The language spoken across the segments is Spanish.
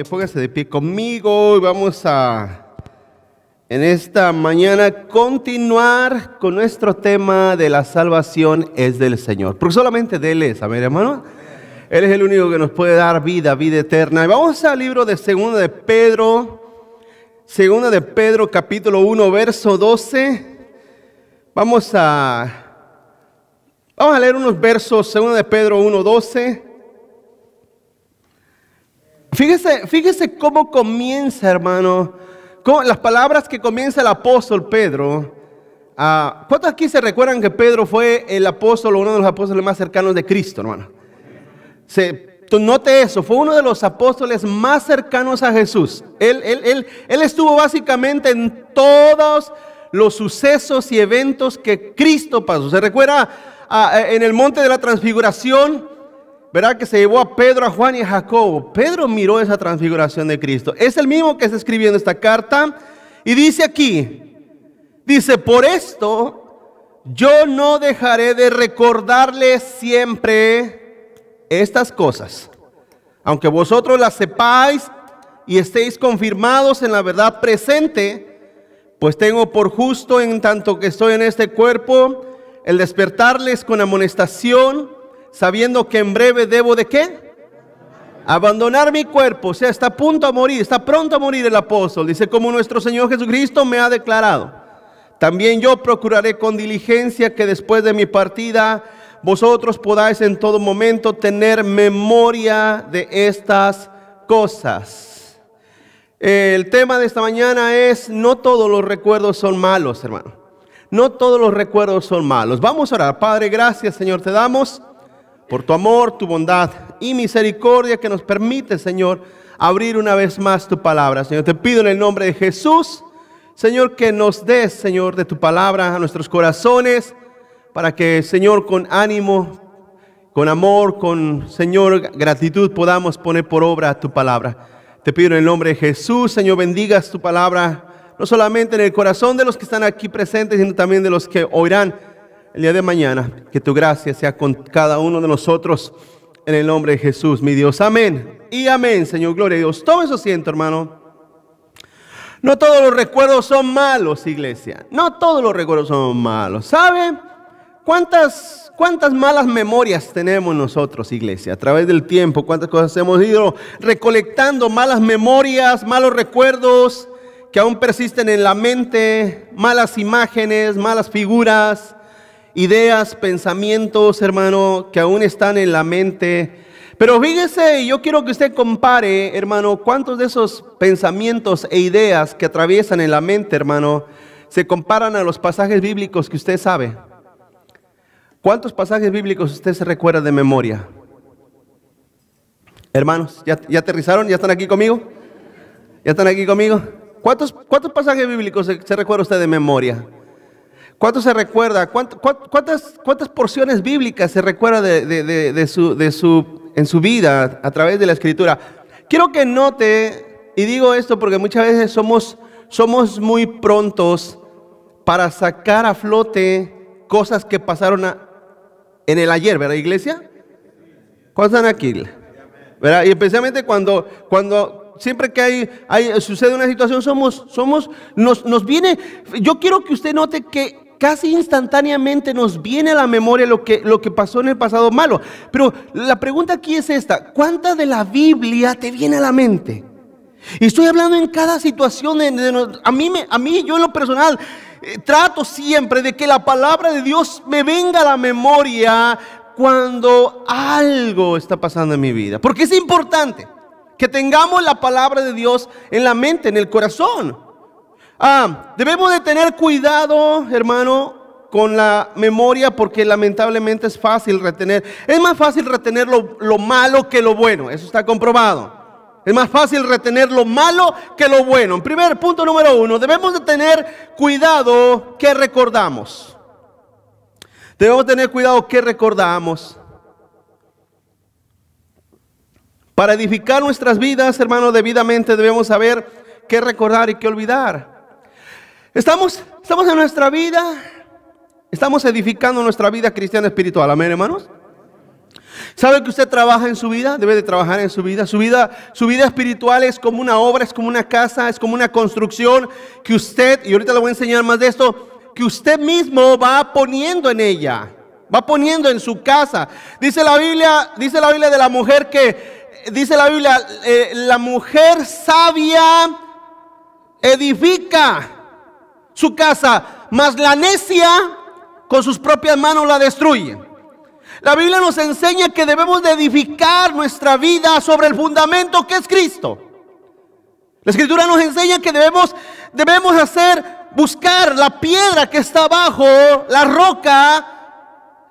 póngase de pie conmigo y vamos a, en esta mañana, continuar con nuestro tema de la salvación es del Señor. Porque solamente de Él es, amén, hermano. Él es el único que nos puede dar vida, vida eterna. Y vamos al libro de Segunda de Pedro, capítulo 1, verso 12. Vamos a leer unos versos, Segunda de Pedro 1, 12. Fíjese cómo comienza, hermano, las palabras que comienza el apóstol Pedro. ¿Cuántos aquí se recuerdan que Pedro fue el apóstol, uno de los apóstoles más cercanos de Cristo, hermano? Note eso, fue uno de los apóstoles más cercanos a Jesús. Él estuvo básicamente en todos los sucesos y eventos que Cristo pasó. ¿Se recuerda en el monte de la transfiguración? ¿Verdad? Que se llevó a Pedro, a Juan y a Jacobo. Pedro miró esa transfiguración de Cristo. Es el mismo que está escribiendo esta carta. Y dice aquí, por esto yo no dejaré de recordarles siempre estas cosas, aunque vosotros las sepáis y estéis confirmados en la verdad presente, pues tengo por justo, en tanto que estoy en este cuerpo, el despertarles con amonestación, sabiendo que en breve debo ¿de qué? Abandonar mi cuerpo. O sea, está pronto a morir el apóstol. Dice, como nuestro Señor Jesucristo me ha declarado, también yo procuraré con diligencia que después de mi partida vosotros podáis en todo momento tener memoria de estas cosas. El tema de esta mañana es: no todos los recuerdos son malos, hermano. No todos los recuerdos son malos. Vamos a orar. Padre, gracias, Señor, te damos por tu amor, tu bondad y misericordia que nos permite, Señor, abrir una vez más tu palabra. Señor, te pido en el nombre de Jesús, Señor, que nos des, Señor, de tu palabra a nuestros corazones, para que, Señor, con ánimo, con amor, con, Señor, gratitud, podamos poner por obra tu palabra. Te pido en el nombre de Jesús, Señor, bendigas tu palabra, no solamente en el corazón de los que están aquí presentes, sino también de los que oirán el día de mañana. Que tu gracia sea con cada uno de nosotros, en el nombre de Jesús, mi Dios. Amén y amén, Señor. Gloria a Dios. Tome su asiento, hermano. No todos los recuerdos son malos, iglesia. No todos los recuerdos son malos. ¿Sabe cuántas malas memorias tenemos nosotros, iglesia? A través del tiempo, cuántas cosas hemos ido recolectando, malas memorias, malos recuerdos que aún persisten en la mente, malas imágenes, malas figuras, ideas, pensamientos, hermano, que aún están en la mente. Pero fíjese, yo quiero que usted compare, hermano, cuántos de esos pensamientos e ideas que atraviesan en la mente, hermano, se comparan a los pasajes bíblicos que usted sabe. ¿Cuántos pasajes bíblicos usted se recuerda de memoria? Hermanos, ¿ya aterrizaron? ¿Ya están aquí conmigo? ¿Ya están aquí conmigo? ¿Cuántos pasajes bíblicos se recuerda usted de memoria? ¿Cuánto se recuerda? ¿Cuántas porciones bíblicas se recuerda en su vida a través de la Escritura? Quiero que note, y digo esto porque muchas veces somos muy prontos para sacar a flote cosas que pasaron en el ayer, ¿verdad, iglesia? ¿Cuántos están aquí? ¿Verdad? Y especialmente cuando siempre que sucede una situación, nos viene. Yo quiero que usted note que casi instantáneamente nos viene a la memoria lo que pasó en el pasado malo. Pero la pregunta aquí es esta: ¿cuánta de la Biblia te viene a la mente? Y estoy hablando en cada situación. A mí, yo en lo personal, trato siempre de que la palabra de Dios me venga a la memoria cuando algo está pasando en mi vida. Porque es importante que tengamos la palabra de Dios en la mente, en el corazón. Debemos de tener cuidado, hermano, con la memoria, porque lamentablemente es fácil retener. Es más fácil retener lo malo que lo bueno. Eso está comprobado. Es más fácil retener lo malo que lo bueno. Punto número 1, debemos de tener cuidado que recordamos. Debemos tener cuidado que recordamos. Para edificar nuestras vidas, hermano, debidamente debemos saber qué recordar y qué olvidar. Estamos en nuestra vida, estamos edificando nuestra vida cristiana espiritual. Amén, hermanos. ¿Sabe que usted trabaja en su vida? Debe de trabajar en su vida. Su vida espiritual es como una obra, es como una casa, es como una construcción que usted, y ahorita le voy a enseñar más de esto, que usted mismo va poniendo en ella, va poniendo en su casa. Dice la Biblia de la mujer la mujer sabia edifica su casa, mas la necia con sus propias manos la destruye. La Biblia nos enseña que debemos de edificar nuestra vida sobre el fundamento que es Cristo. La Escritura nos enseña que debemos buscar la piedra que está abajo, la roca,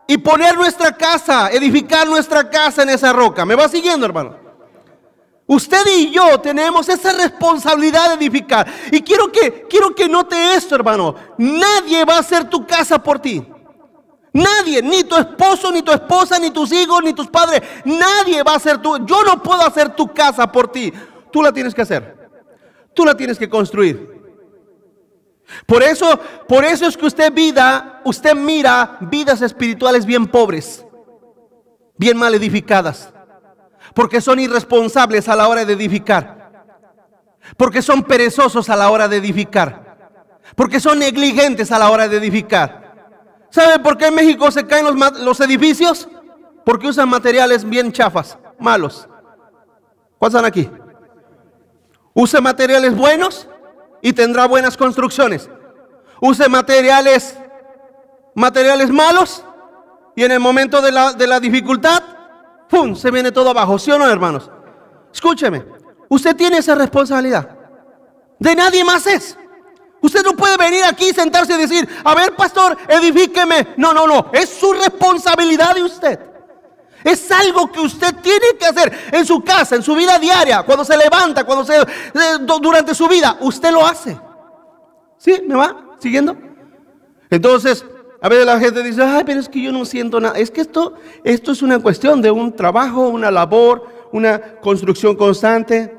y poner nuestra casa, edificar nuestra casa en esa roca. ¿Me va siguiendo, hermano? Usted y yo tenemos esa responsabilidad de edificar. Y quiero que note esto, hermano. Nadie va a hacer tu casa por ti. Nadie, ni tu esposo, ni tu esposa, ni tus hijos, ni tus padres. Nadie va a hacer yo no puedo hacer tu casa por ti. Tú la tienes que hacer. Tú la tienes que construir. Por eso es que usted mira vidas espirituales bien pobres, bien mal edificadas. Porque son irresponsables a la hora de edificar. Porque son perezosos a la hora de edificar. Porque son negligentes a la hora de edificar. ¿Sabe por qué en México se caen los edificios? Porque usan materiales bien chafas, malos. ¿Cuántos están aquí? Use materiales buenos y tendrá buenas construcciones. Use materiales malos y en el momento de la dificultad, ¡pum!, se viene todo abajo. ¿Sí o no, hermanos? Escúcheme, usted tiene esa responsabilidad. De nadie más es. Usted no puede venir aquí, sentarse y decir, a ver, pastor, edifíqueme. No, es su responsabilidad de usted. Es algo que usted tiene que hacer en su casa, en su vida diaria, cuando se levanta, durante su vida. Usted lo hace. ¿Sí? ¿Me va siguiendo? Entonces, a veces la gente dice, ay, pero es que yo no siento nada. Es que esto es una cuestión de un trabajo, una labor, una construcción constante.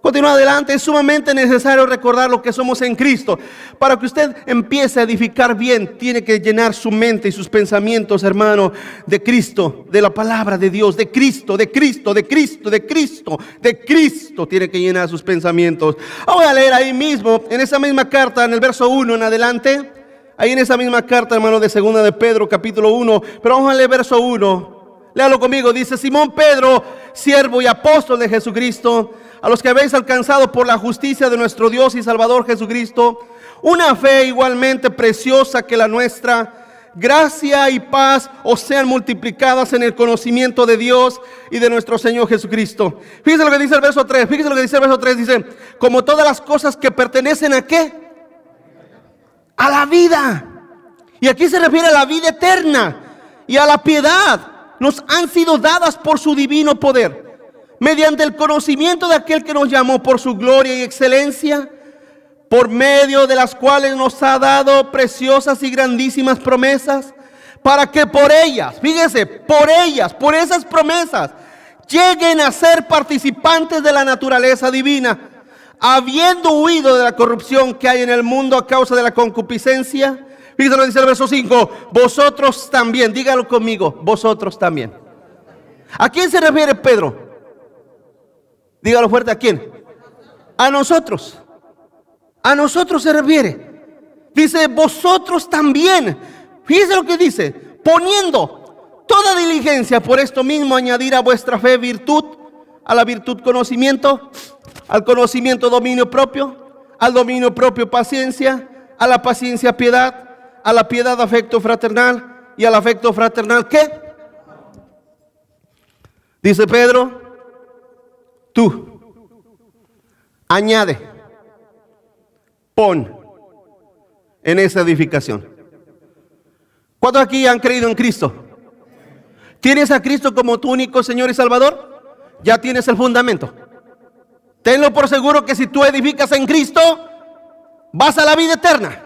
Continúa adelante. Es sumamente necesario recordar lo que somos en Cristo. Para que usted empiece a edificar bien, tiene que llenar su mente y sus pensamientos, hermano, de Cristo, de la palabra de Dios, de Cristo. Tiene que llenar sus pensamientos. Voy a leer ahí mismo, en esa misma carta, en el verso 1 en adelante. Ahí en esa misma carta, hermano, de 2 de Pedro, capítulo 1. Pero vamos a leer verso 1. Léalo conmigo. Dice: Simón Pedro, siervo y apóstol de Jesucristo, a los que habéis alcanzado por la justicia de nuestro Dios y Salvador Jesucristo, una fe igualmente preciosa que la nuestra, gracia y paz os sean multiplicadas en el conocimiento de Dios y de nuestro Señor Jesucristo. Fíjese lo que dice el verso 3. Dice: como todas las cosas que pertenecen ¿a qué? A la vida. Y aquí se refiere a la vida eterna y a la piedad. Nos han sido dadas por su divino poder, mediante el conocimiento de aquel que nos llamó por su gloria y excelencia, por medio de las cuales nos ha dado preciosas y grandísimas promesas, para que por ellas, fíjese, por esas promesas, lleguen a ser participantes de la naturaleza divina, habiendo huido de la corrupción que hay en el mundo a causa de la concupiscencia. Fíjese lo que dice el verso 5: vosotros también, dígalo conmigo, vosotros también. ¿A quién se refiere Pedro? Dígalo fuerte, ¿a quién? A nosotros. A nosotros se refiere. Dice: vosotros también. Fíjese lo que dice: poniendo toda diligencia, por esto mismo añadir a vuestra fe virtud, a la virtud conocimiento, al conocimiento dominio propio, al dominio propio paciencia, a la paciencia piedad, a la piedad afecto fraternal, y al afecto fraternal ¿qué? Dice Pedro: tú añade, pon en esa edificación. ¿Cuántos aquí han creído en Cristo? ¿Tienes a Cristo como tu único Señor y Salvador? Ya tienes el fundamento. Tenlo por seguro que si tú edificas en Cristo, vas a la vida eterna.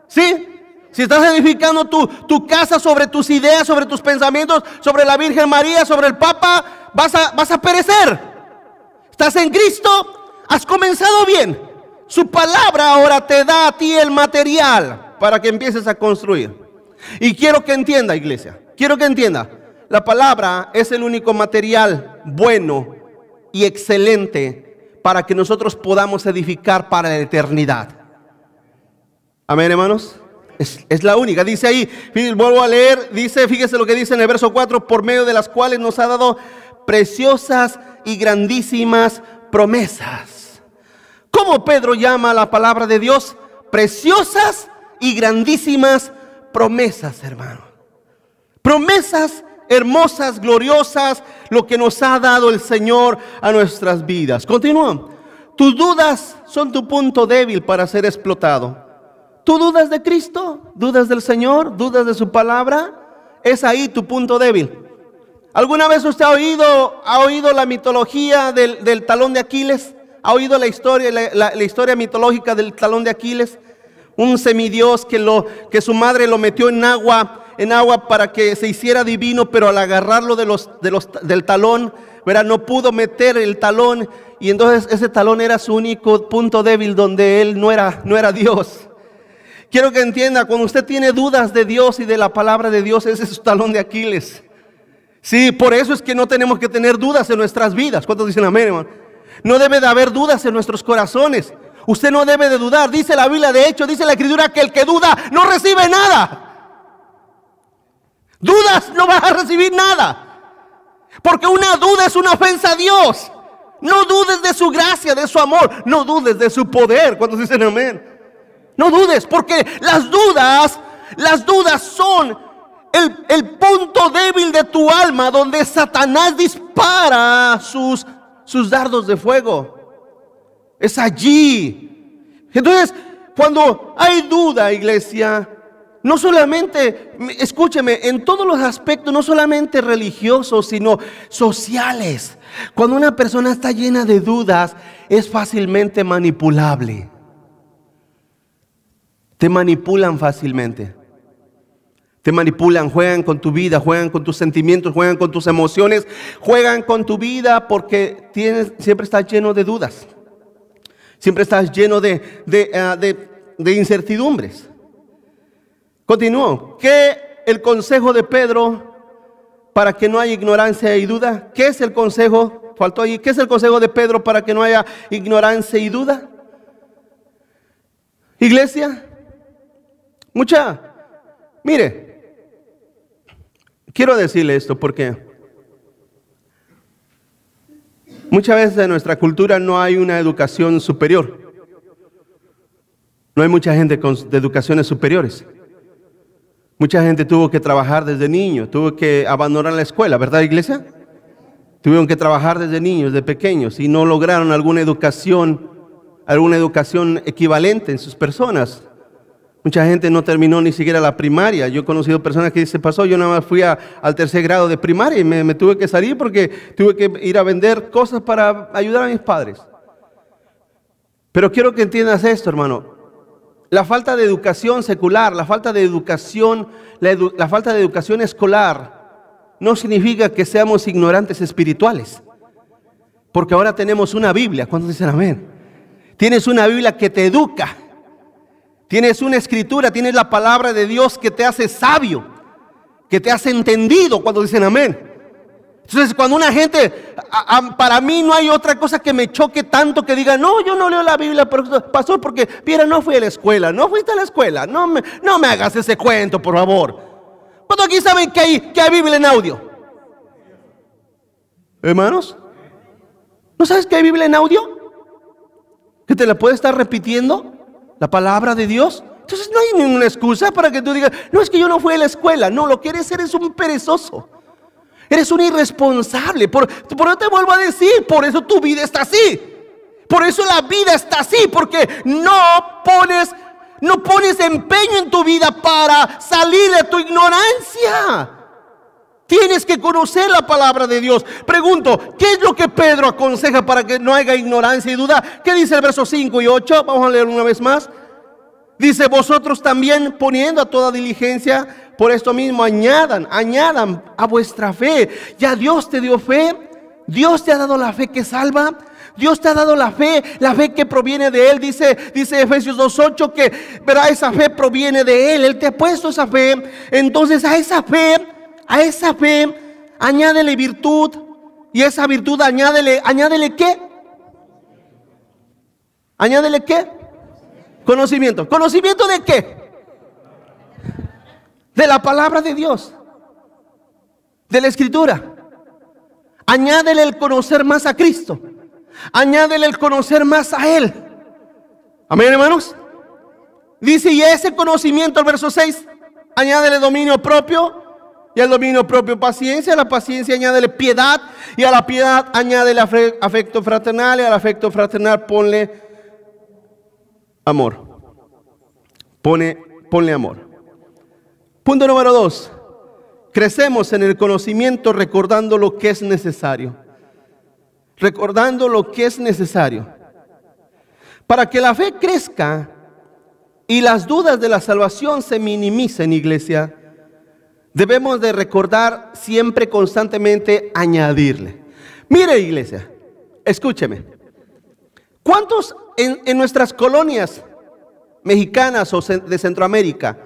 ¿Sí? Si estás edificando tu casa sobre tus ideas, sobre tus pensamientos, sobre la Virgen María, sobre el Papa, vas a perecer. Estás en Cristo, has comenzado bien. Su palabra ahora te da a ti el material para que empieces a construir. Y quiero que entienda, iglesia, quiero que entienda, la palabra es el único material bueno y excelente para que nosotros podamos edificar para la eternidad. Amén, hermanos. Es la única. Dice ahí, vuelvo a leer, dice, fíjese lo que dice en el verso 4, por medio de las cuales nos ha dado preciosas y grandísimas promesas. ¿Cómo Pedro llama a la palabra de Dios? Preciosas y grandísimas promesas, hermano. Promesas hermosas, gloriosas, lo que nos ha dado el Señor a nuestras vidas. Continúa. Tus dudas son tu punto débil para ser explotado. ¿Tú dudas de Cristo? ¿Dudas del Señor? ¿Dudas de su palabra? Es ahí tu punto débil. ¿Alguna vez usted ha oído la mitología del talón de Aquiles? ¿Ha oído la historia mitológica del talón de Aquiles? Un semidios que su madre lo metió en agua para que se hiciera divino, pero al agarrarlo del talón, ¿verdad? No pudo meter el talón, y entonces ese talón era su único punto débil donde él no era Dios. Quiero que entienda, cuando usted tiene dudas de Dios y de la palabra de Dios, ese es su talón de Aquiles. Sí, por eso es que no tenemos que tener dudas en nuestras vidas. ¿Cuántos dicen amén, hermano? No debe de haber dudas en nuestros corazones. Usted no debe de dudar. Dice la Biblia, de hecho, dice la Escritura que el que duda no recibe nada. Dudas, no vas a recibir nada. Porque una duda es una ofensa a Dios. No dudes de su gracia, de su amor. No dudes de su poder. ¿Cuántos dicen amén? No dudes, porque las dudas son el punto débil de tu alma, donde Satanás dispara sus dardos de fuego. Es allí. Entonces, cuando hay duda, iglesia, no solamente, escúcheme, en todos los aspectos, no solamente religiosos, sino sociales. Cuando una persona está llena de dudas, es fácilmente manipulable. Te manipulan fácilmente. Te manipulan, juegan con tu vida, juegan con tus sentimientos, juegan con tus emociones, juegan con tu vida porque siempre estás lleno de dudas. Siempre estás lleno de incertidumbres. Continúo. ¿Qué el consejo de Pedro para que no haya ignorancia y duda? ¿Qué es el consejo? Faltó ahí. ¿Qué es el consejo de Pedro para que no haya ignorancia y duda? Iglesia, mire, quiero decirle esto porque muchas veces en nuestra cultura no hay una educación superior. No hay mucha gente de educaciones superiores. Mucha gente tuvo que trabajar desde niño, tuvo que abandonar la escuela, ¿verdad, iglesia? Tuvieron que trabajar desde niños, de pequeños, y no lograron alguna educación equivalente en sus personas. Mucha gente no terminó ni siquiera la primaria. Yo he conocido personas que dicen, pasó, yo nada más fui al tercer grado de primaria y me tuve que salir porque tuve que ir a vender cosas para ayudar a mis padres. Pero quiero que entiendas esto, hermano. La falta de educación secular, la falta de educación escolar no significa que seamos ignorantes espirituales. Porque ahora tenemos una Biblia. ¿Cuántos dicen amén? Tienes una Biblia que te educa. Tienes una escritura, tienes la palabra de Dios que te hace sabio, que te hace entendido. Cuando dicen amén. Entonces, cuando una gente, para mí no hay otra cosa que me choque tanto que diga, no, yo no leo la Biblia, pastor, porque, mira, no fui a la escuela, no fuiste a la escuela, no me hagas ese cuento, por favor. ¿Cuántos aquí saben que hay Biblia en audio? Hermanos, ¿no sabes que hay Biblia en audio? ¿Que te la puede estar repitiendo? La palabra de Dios. Entonces no hay ninguna excusa para que tú digas, no, es que yo no fui a la escuela. No, lo que eres un perezoso. Eres un irresponsable. Por eso te vuelvo a decir, por eso tu vida está así. Por eso la vida está así, porque no pones empeño en tu vida para salir de tu ignorancia. Tienes que conocer la palabra de Dios. Pregunto, ¿qué es lo que Pedro aconseja para que no haya ignorancia y duda? ¿Qué dice el verso 5 y 8? Vamos a leer una vez más. Dice, vosotros también poniendo a toda diligencia, por esto mismo añadan a vuestra fe. Ya Dios te dio fe. Dios te ha dado la fe que salva. Dios te ha dado la fe que proviene de Él. Dice Efesios 2:8 que, verá, esa fe proviene de Él. Él te ha puesto esa fe. Entonces a esa fe añádele virtud. Y esa virtud añádele ¿qué? ¿Añádele qué? Conocimiento. ¿Conocimiento de qué? De la palabra de Dios, de la Escritura. Añádele el conocer más a Cristo. Añádele el conocer más a Él. Amén, hermanos. Dice, y ese conocimiento, el verso 6, añádele dominio propio, y al dominio propio paciencia, a la paciencia añádele piedad, y a la piedad añádele afecto fraternal, y al afecto fraternal ponle amor. Ponle amor. Punto número 2. Crecemos en el conocimiento recordando lo que es necesario. Recordando lo que es necesario. Para que la fe crezca y las dudas de la salvación se minimicen, iglesia, debemos de recordar siempre, constantemente, añadirle. Mire, iglesia, escúcheme. ¿Cuántos en nuestras colonias mexicanas o de Centroamérica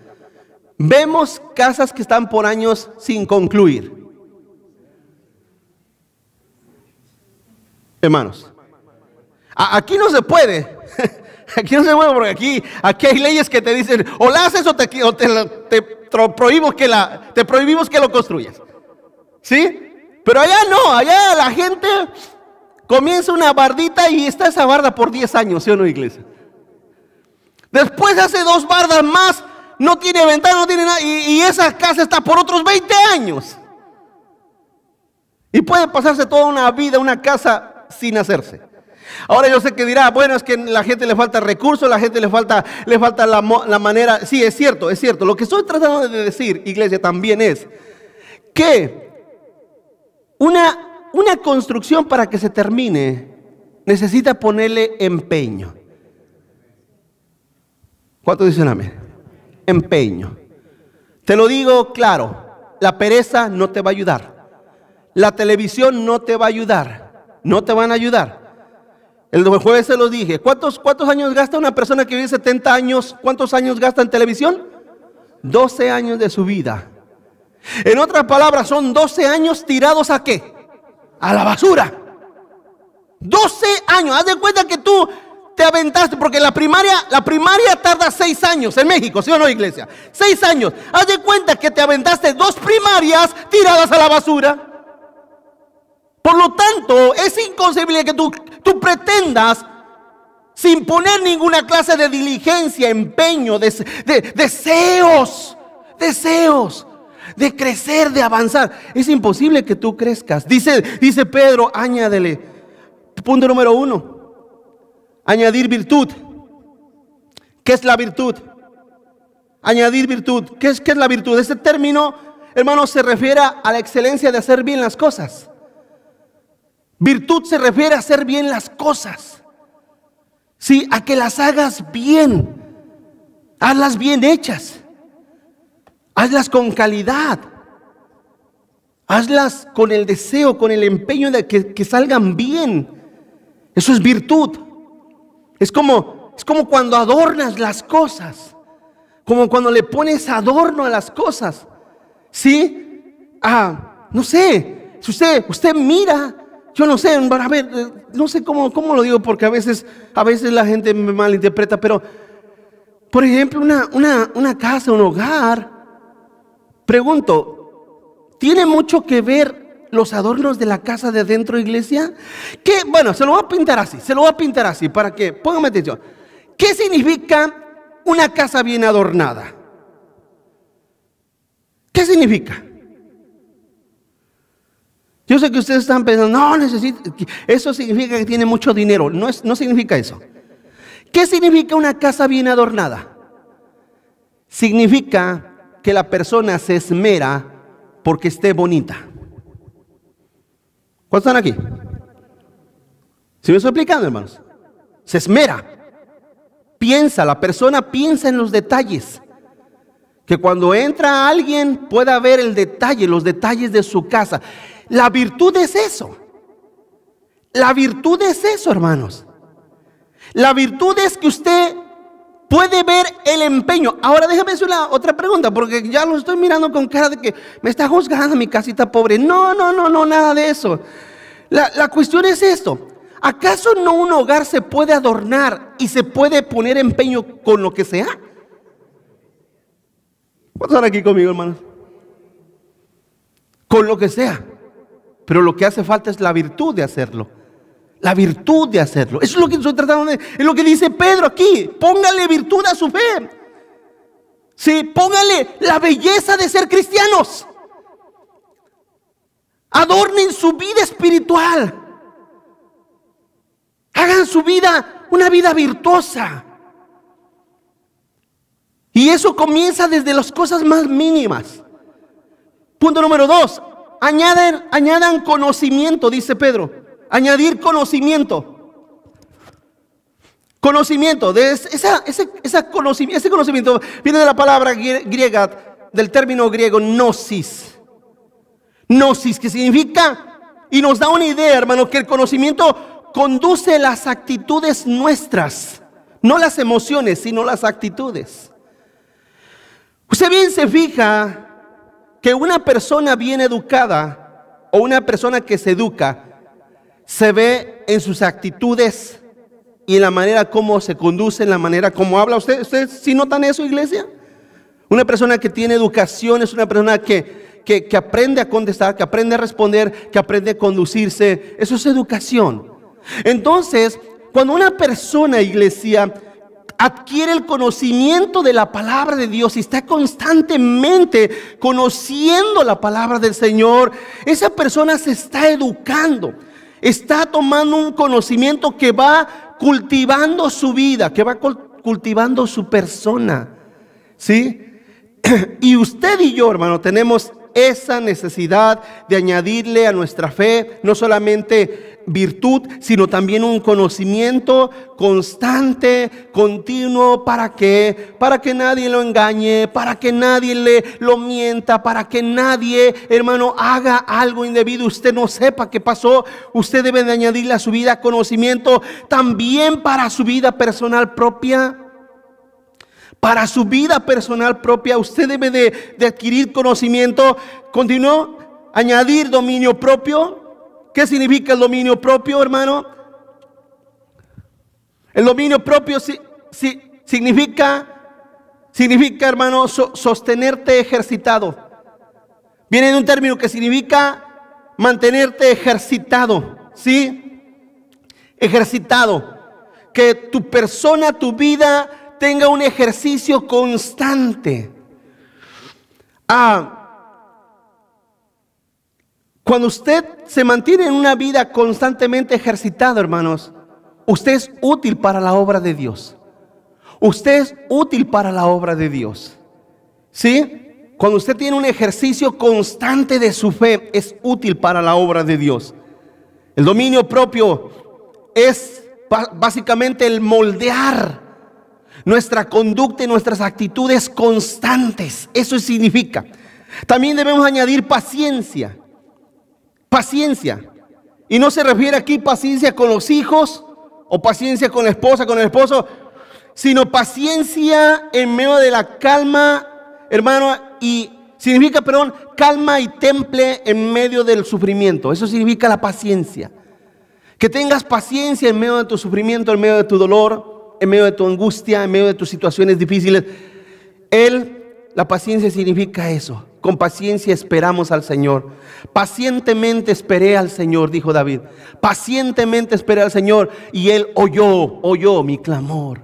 vemos casas que están por años sin concluir? Hermanos, aquí no se puede. Aquí no se puede porque aquí hay leyes que te dicen o la haces o te prohibimos que lo construyas. ¿Sí? Pero allá no, allá la gente comienza una bardita y está esa barda por 10 años, ¿sí o no, iglesia? Después hace 2 bardas más, no tiene ventana, no tiene nada, y esa casa está por otros 20 años. Y puede pasarse toda una vida, una casa sin hacerse. Ahora yo sé que dirá, bueno, es que a la gente le falta recursos, a la gente le falta la manera. Sí, es cierto, es cierto. Lo que estoy tratando de decir, iglesia, también es que una construcción para que se termine necesita ponerle empeño. ¿Cuántos dicen amén? Empeño. Te lo digo claro, la pereza no te va a ayudar. La televisión no te va a ayudar. No te van a ayudar. El jueves se los dije. ¿Cuántos años gasta una persona que vive 70 años? ¿Cuántos años gasta en televisión? 12 años de su vida. En otras palabras, son 12 años tirados ¿a qué? A la basura. 12 años. Haz de cuenta que tú te aventaste, porque la primaria tarda 6 años en México, ¿sí o no, iglesia? 6 años. Haz de cuenta que te aventaste 2 primarias tiradas a la basura. Por lo tanto, es inconcebible que tú pretendas, sin poner ninguna clase de diligencia, empeño, deseos de crecer, de avanzar. Es imposible que tú crezcas. Dice Pedro, añádele. Punto número 1. Añadir virtud. ¿Qué es la virtud? Añadir virtud. ¿Qué es la virtud? Este término, hermano, se refiere a la excelencia de hacer bien las cosas. Virtud se refiere a hacer bien las cosas. Sí, a que las hagas bien. Hazlas bien hechas. Hazlas con calidad. Hazlas con el deseo, con el empeño de que salgan bien. Eso es virtud. Es como cuando adornas las cosas. Como cuando le pones adorno a las cosas. ¿Sí? No sé. Si usted mira, yo no sé, a ver, no sé cómo lo digo, porque a veces la gente me malinterpreta, pero por ejemplo, una casa, un hogar, pregunto, ¿tiene mucho que ver los adornos de la casa de adentro, iglesia? ¿Qué? Bueno, se lo voy a pintar así, para que, póngame atención. ¿Qué significa una casa bien adornada? ¿Qué significa? Yo sé que ustedes están pensando, no, eso significa que tiene mucho dinero. No significa eso. ¿Qué significa una casa bien adornada? Significa que la persona se esmera porque esté bonita. ¿Cuántos están aquí? ¿Sí me estoy explicando, hermanos? Se esmera. La persona piensa en los detalles. Que cuando entra alguien pueda ver el detalle, los detalles de su casa. La virtud es eso. La virtud es eso, hermanos. La virtud es que usted puede ver el empeño. Ahora déjame hacer otra pregunta, porque ya lo estoy mirando con cara de que me está juzgando mi casita pobre. No, nada de eso. La cuestión es esto. ¿Acaso no un hogar se puede adornar y se puede poner empeño con lo que sea? ¿Cuántos están aquí conmigo, hermanos? Con lo que sea. Pero lo que hace falta es la virtud de hacerlo. La virtud de hacerlo. Eso es lo que estoy tratando de... Es lo que dice Pedro aquí. Póngale virtud a su fe. Sí, póngale la belleza de ser cristianos. Adornen su vida espiritual. Hagan su vida una vida virtuosa. Y eso comienza desde las cosas más mínimas. Punto número 2. Añadan conocimiento, dice Pedro. Añadir conocimiento. Conocimiento. Ese conocimiento viene de la palabra griega, del término griego gnosis. Gnosis, que significa, y nos da una idea, hermano, que el conocimiento conduce las actitudes nuestras. No las emociones, sino las actitudes. Usted bien se fija que una persona bien educada o una persona que se educa se ve en sus actitudes y en la manera como se conduce, en la manera como habla. ¿Ustedes sí notan eso, iglesia? Una persona que tiene educación es una persona que aprende a contestar, que aprende a responder, que aprende a conducirse. Eso es educación. Entonces, cuando una persona, iglesia, adquiere el conocimiento de la palabra de Dios y está constantemente conociendo la palabra del Señor, esa persona se está educando, está tomando un conocimiento que va cultivando su vida, que va cultivando su persona, ¿sí? Y usted y yo, hermano, tenemos esa necesidad de añadirle a nuestra fe no solamente virtud, sino también un conocimiento constante, continuo. ¿Para qué? Para que nadie lo engañe, para que nadie lo mienta, para que nadie, hermano, haga algo indebido, usted no sepa qué pasó. Usted debe de añadirle a su vida conocimiento también para su vida personal propia. Para su vida personal propia usted debe de adquirir conocimiento. Continuó, añadir dominio propio. ¿Qué significa el dominio propio, hermano? El dominio propio significa, hermano, sostenerte ejercitado. Viene de un término que significa mantenerte ejercitado, ¿sí? Ejercitado. Que tu persona, tu vida tenga un ejercicio constante. Cuando usted se mantiene en una vida constantemente ejercitada, hermanos, usted es útil para la obra de Dios. Usted es útil para la obra de Dios. ¿Sí? Cuando usted tiene un ejercicio constante de su fe, es útil para la obra de Dios. El dominio propio es básicamente el moldear nuestra conducta y nuestras actitudes constantes. Eso significa. También debemos añadir paciencia. Paciencia. Y no se refiere aquí paciencia con los hijos o paciencia con la esposa, con el esposo, sino paciencia en medio de la calma, hermano, y significa, calma y temple en medio del sufrimiento. Eso significa la paciencia. Que tengas paciencia en medio de tu sufrimiento, en medio de tu dolor, en medio de tu angustia, en medio de tus situaciones difíciles. La paciencia significa eso. Con paciencia esperamos al Señor. Pacientemente esperé al Señor, dijo David. Pacientemente esperé al Señor y Él oyó mi clamor.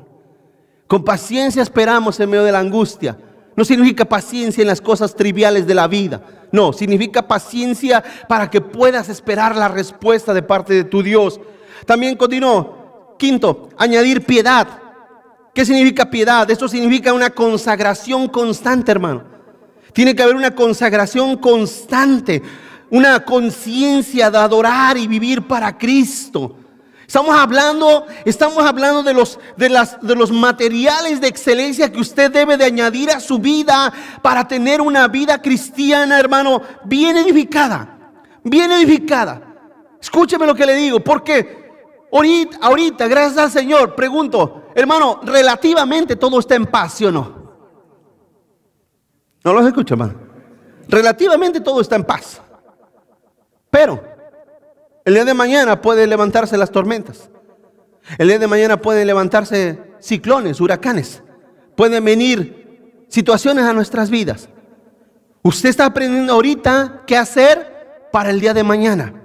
Con paciencia esperamos en medio de la angustia. No significa paciencia en las cosas triviales de la vida. No, significa paciencia para que puedas esperar la respuesta de parte de tu Dios. También continuó. Quinto, añadir piedad. ¿Qué significa piedad? Esto significa una consagración constante, hermano. Tiene que haber una consagración constante, una conciencia de adorar y vivir para Cristo. Estamos hablando de los materiales de excelencia que usted debe de añadir a su vida para tener una vida cristiana, hermano, bien edificada, bien edificada. Escúcheme lo que le digo, porque ahorita, gracias al Señor, pregunto, hermano, relativamente todo está en paz, ¿sí o no? No los escucho, hermano. Relativamente todo está en paz. Pero el día de mañana pueden levantarse las tormentas. El día de mañana pueden levantarse ciclones, huracanes. Pueden venir situaciones a nuestras vidas. Usted está aprendiendo ahorita qué hacer para el día de mañana.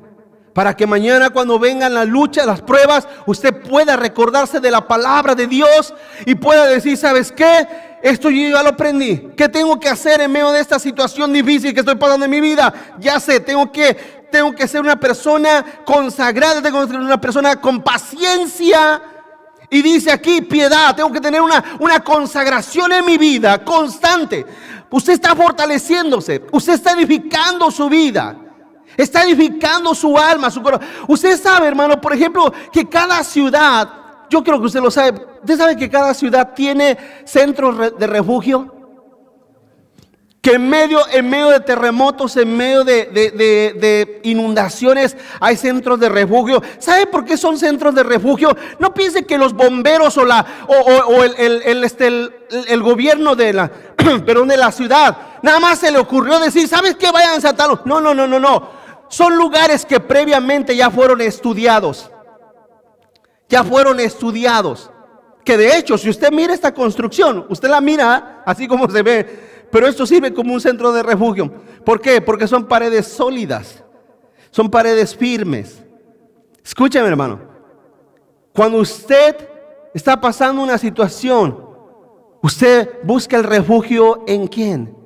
Para que mañana, cuando vengan las luchas, las pruebas, usted pueda recordarse de la palabra de Dios y pueda decir, ¿sabes qué? Esto yo ya lo aprendí. ¿Qué tengo que hacer en medio de esta situación difícil que estoy pasando en mi vida? Ya sé, tengo que ser una persona consagrada, tengo que ser una persona con paciencia. Y dice aquí, piedad, tengo que tener una consagración en mi vida constante. Usted está fortaleciéndose, usted está edificando su vida, está edificando su alma, su corazón. Usted sabe, hermano, por ejemplo, que cada ciudad, yo creo que usted lo sabe, usted sabe que cada ciudad tiene centros de refugio. Que en medio de terremotos, en medio de inundaciones, hay centros de refugio. ¿Sabe por qué son centros de refugio? No piense que los bomberos o el gobierno de la ciudad nada más se le ocurrió decir, ¿sabes qué? Vayan a saltarlos. No. Son lugares que previamente ya fueron estudiados. Que de hecho, si usted mira esta construcción, usted la mira así como se ve. Pero esto sirve como un centro de refugio. ¿Por qué? Porque son paredes sólidas. Son paredes firmes. Escúcheme, hermano. Cuando usted está pasando una situación, usted busca el refugio ¿en quién?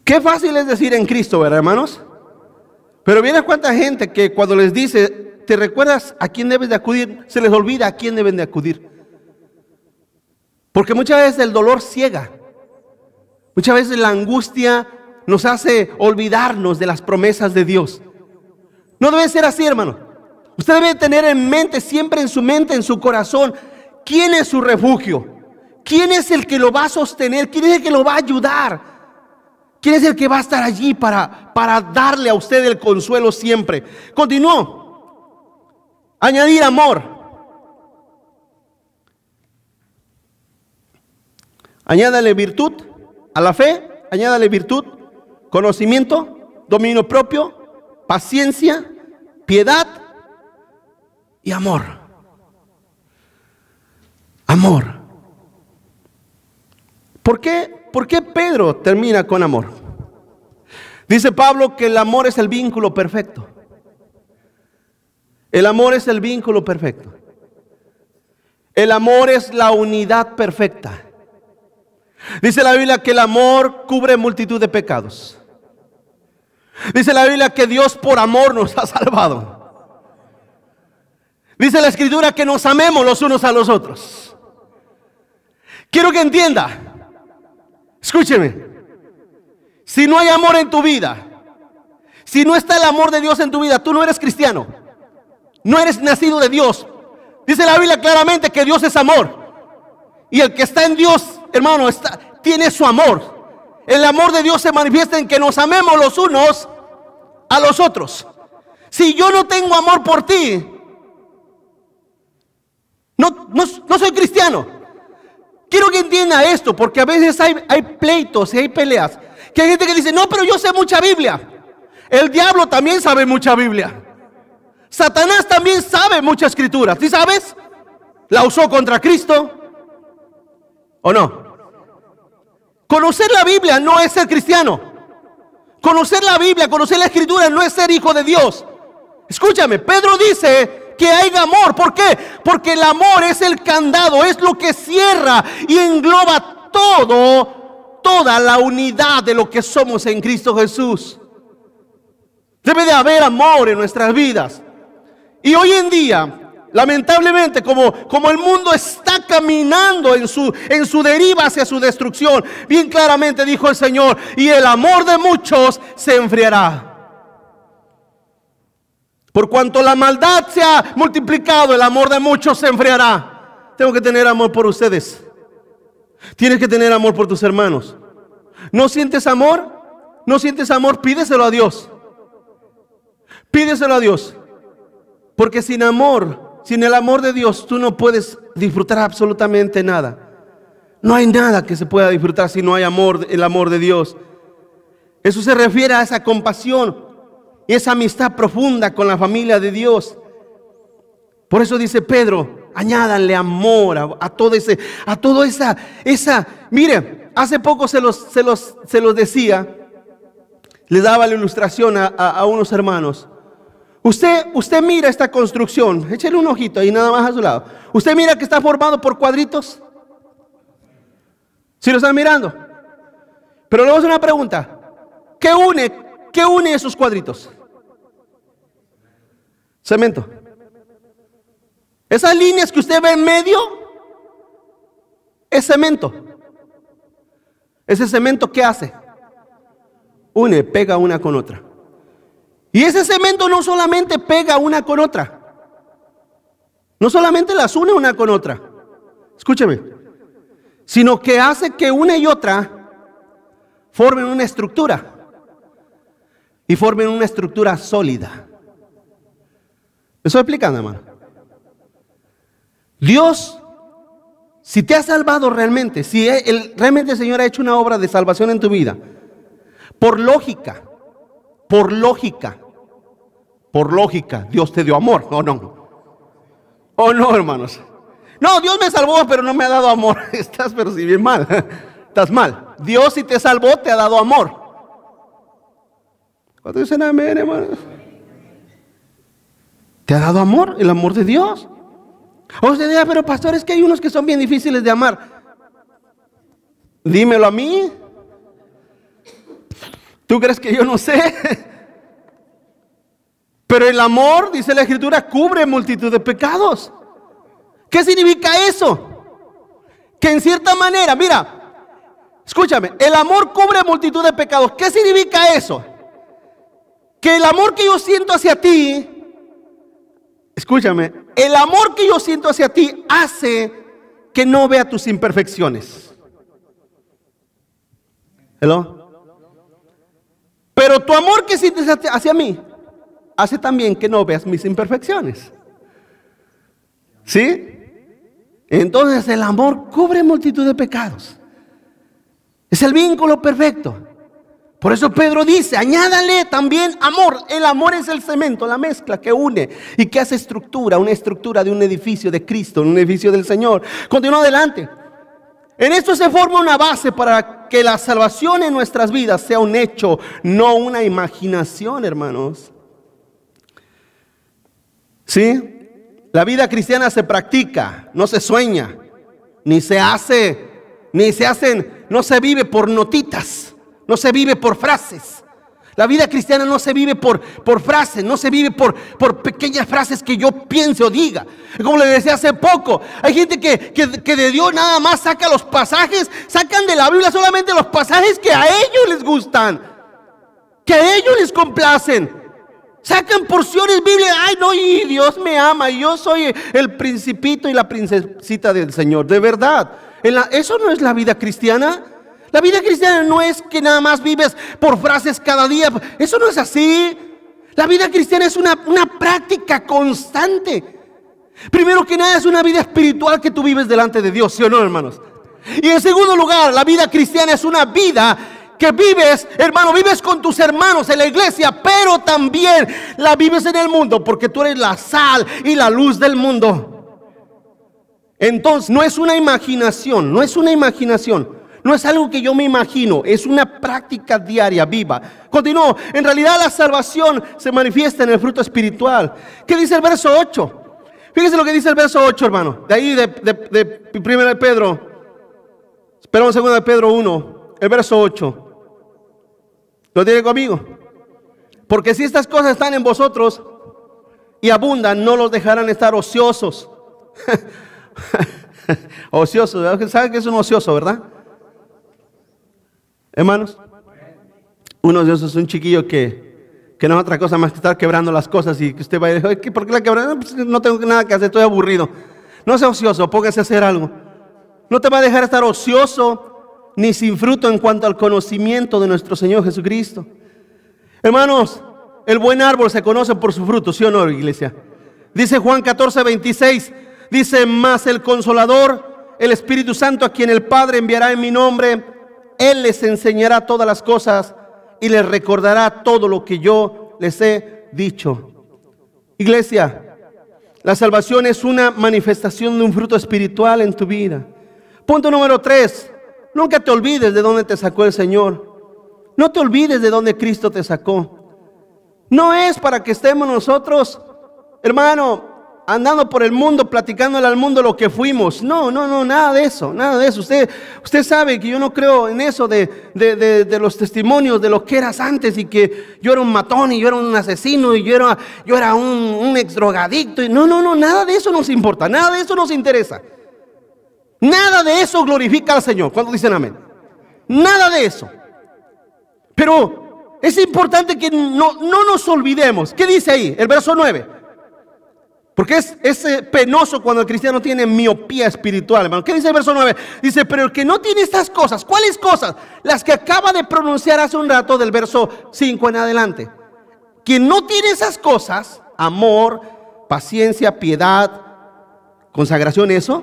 Qué fácil es decir en Cristo, ¿verdad, hermanos? Pero viene cuánta gente que cuando les dice, ¿te recuerdas a quién debes de acudir? Se les olvida a quién deben de acudir. Porque muchas veces el dolor ciega. Muchas veces la angustia nos hace olvidarnos de las promesas de Dios. No debe ser así, hermano. Usted debe tener en mente, siempre en su mente, en su corazón, ¿quién es su refugio? ¿Quién es el que lo va a sostener? ¿Quién es el que lo va a ayudar? ¿Quién es el que va a estar allí para darle a usted el consuelo siempre? Continuó. Añadir amor. Añádale virtud a la fe, añádale virtud, conocimiento, dominio propio, paciencia, piedad y amor. Amor. ¿Por qué Pedro termina con amor? Dice Pablo que el amor es el vínculo perfecto. El amor es el vínculo perfecto. El amor es la unidad perfecta. Dice la Biblia que el amor cubre multitud de pecados. Dice la Biblia que Dios por amor nos ha salvado. Dice la Escritura que nos amemos los unos a los otros. Quiero que entienda, escúcheme, si no hay amor en tu vida, si no está el amor de Dios en tu vida, tú no eres cristiano, no eres nacido de Dios. Dice la Biblia claramente que Dios es amor. Y el que está en Dios, hermano, tiene su amor. El amor de Dios se manifiesta en que nos amemos los unos a los otros. Si yo no tengo amor por ti, no soy cristiano. Quiero que entienda esto, porque a veces hay pleitos y hay peleas. Que hay gente que dice, no, pero yo sé mucha Biblia. El diablo también sabe mucha Biblia. Satanás también sabe mucha escritura. ¿Sí sabes? La usó contra Cristo. ¿O no? Conocer la Biblia no es ser cristiano. Conocer la Biblia, conocer la Escritura no es ser hijo de Dios. Escúchame, Pedro dice que hay amor. ¿Por qué? Porque el amor es el candado, es lo que cierra y engloba toda la unidad de lo que somos en Cristo Jesús. Debe de haber amor en nuestras vidas. Y hoy en día, lamentablemente, como el mundo está caminando en su deriva hacia su destrucción, bien claramente dijo el Señor, y el amor de muchos se enfriará. Por cuanto la maldad se ha multiplicado, el amor de muchos se enfriará. Tengo que tener amor por ustedes. Tienes que tener amor por tus hermanos. ¿No sientes amor? ¿No sientes amor? Pídeselo a Dios. Pídeselo a Dios. Porque sin amor sin el amor de Dios, tú no puedes disfrutar absolutamente nada. No hay nada que se pueda disfrutar si no hay amor, el amor de Dios. Eso se refiere a esa compasión y esa amistad profunda con la familia de Dios. Por eso dice Pedro, añádanle amor a todo esa. Mire, hace poco se los decía, les daba la ilustración a unos hermanos. Usted mira esta construcción, échale un ojito ahí nada más a su lado. Usted mira que está formado por cuadritos. ¿Sí lo están mirando? Pero luego es una pregunta. ¿Qué une esos cuadritos? Cemento. Esas líneas que usted ve en medio es cemento. Ese cemento, ¿qué hace? Une, pega una con otra. Y ese cemento no solamente pega una con otra, no solamente las une una con otra, escúcheme, sino que hace que una y otra formen una estructura y formen una estructura sólida. ¿Me estoy explicando, hermano? Dios, si te ha salvado realmente, si realmente el Señor ha hecho una obra de salvación en tu vida, por lógica, Dios te dio amor. ¿O no, hermanos? No, Dios me salvó, pero no me ha dado amor. Estás, pero si bien mal. Estás mal. Dios, si te salvó, te ha dado amor. ¿Cuántos dicen amén, hermanos? Te ha dado amor, el amor de Dios. O usted dirá, pero pastor, es que hay unos que son bien difíciles de amar. Dímelo a mí. ¿Tú crees que yo no sé? Pero el amor, dice la Escritura, cubre multitud de pecados. ¿Qué significa eso? Que en cierta manera, mira, escúchame, el amor cubre multitud de pecados. ¿Qué significa eso? Que el amor que yo siento hacia ti, escúchame, el amor que yo siento hacia ti hace que no vea tus imperfecciones. ¿Hello? Pero tu amor que sientes hacia mí hace también que no veas mis imperfecciones. ¿Sí? Entonces el amor cubre multitud de pecados. Es el vínculo perfecto. Por eso Pedro dice, añádale también amor. El amor es el cemento, la mezcla que une y que hace estructura, una estructura de un edificio de Cristo, un edificio del Señor. Continúa adelante. En esto se forma una base para que la salvación en nuestras vidas sea un hecho, no una imaginación, hermanos. ¿Sí? La vida cristiana se practica, no se sueña, no se vive por notitas, no se vive por frases. La vida cristiana no se vive por frases, no se vive por pequeñas frases que yo piense o diga. Como le decía hace poco, hay gente que de Dios nada más saca los pasajes, sacan de la Biblia solamente los pasajes que a ellos les gustan, que a ellos les complacen. Sacan porciones bíblicas, ay no, y Dios me ama, y yo soy el principito y la princesita del Señor, de verdad. Eso no es la vida cristiana. La vida cristiana no es que nada más vives por frases cada día. Eso no es así. La vida cristiana es una práctica constante. Primero que nada es una vida espiritual que tú vives delante de Dios, ¿sí o no, hermanos? Y en segundo lugar, la vida cristiana es una vida que vives, hermano, vives con tus hermanos en la iglesia, pero también la vives en el mundo, porque tú eres la sal y la luz del mundo. Entonces, no es una imaginación, no es algo que yo me imagino, es una práctica diaria, viva. Continúo, en realidad la salvación se manifiesta en el fruto espiritual. ¿Qué dice el verso 8? Fíjese lo que dice el verso 8, hermano. De ahí de 1 de Pedro. Esperamos 2 de Pedro 1, el verso 8. ¿Lo tiene conmigo? Porque si estas cosas están en vosotros y abundan, no los dejarán estar ociosos. Ociosos, ¿saben qué es un ocioso, verdad? Hermanos, uno de esos es un chiquillo que no es otra cosa más que estar quebrando las cosas y que usted va a decir, ¿por qué la quebran? No, pues no tengo nada que hacer, estoy aburrido. No sea ocioso, póngase a hacer algo. No te va a dejar estar ocioso ni sin fruto en cuanto al conocimiento de nuestro Señor Jesucristo. Hermanos, el buen árbol se conoce por su fruto, ¿sí o no, iglesia? Dice Juan 14:26, dice, mas el Consolador, el Espíritu Santo, a quien el Padre enviará en mi nombre, Él les enseñará todas las cosas y les recordará todo lo que yo les he dicho. Iglesia, la salvación es una manifestación de un fruto espiritual en tu vida. Punto número 3, nunca te olvides de dónde te sacó el Señor. No te olvides de dónde Cristo te sacó. No es para que estemos nosotros, hermano, andando por el mundo, platicándole al mundo lo que fuimos. No, nada de eso, nada de eso. Usted sabe que yo no creo en eso de los testimonios de lo que eras antes, y que yo era un matón y yo era un asesino y yo era un ex drogadicto. No, nada de eso nos importa, nada de eso nos interesa. Nada de eso glorifica al Señor. ¿Cuántos dicen amén? Nada de eso. Pero es importante que no nos olvidemos. ¿Qué dice ahí? El verso 9. Porque es penoso cuando el cristiano tiene miopía espiritual, hermano. ¿Qué dice el verso 9? Dice, pero el que no tiene estas cosas, ¿cuáles cosas? Las que acaba de pronunciar hace un rato del verso 5 en adelante. Quien no tiene esas cosas, amor, paciencia, piedad, consagración, eso,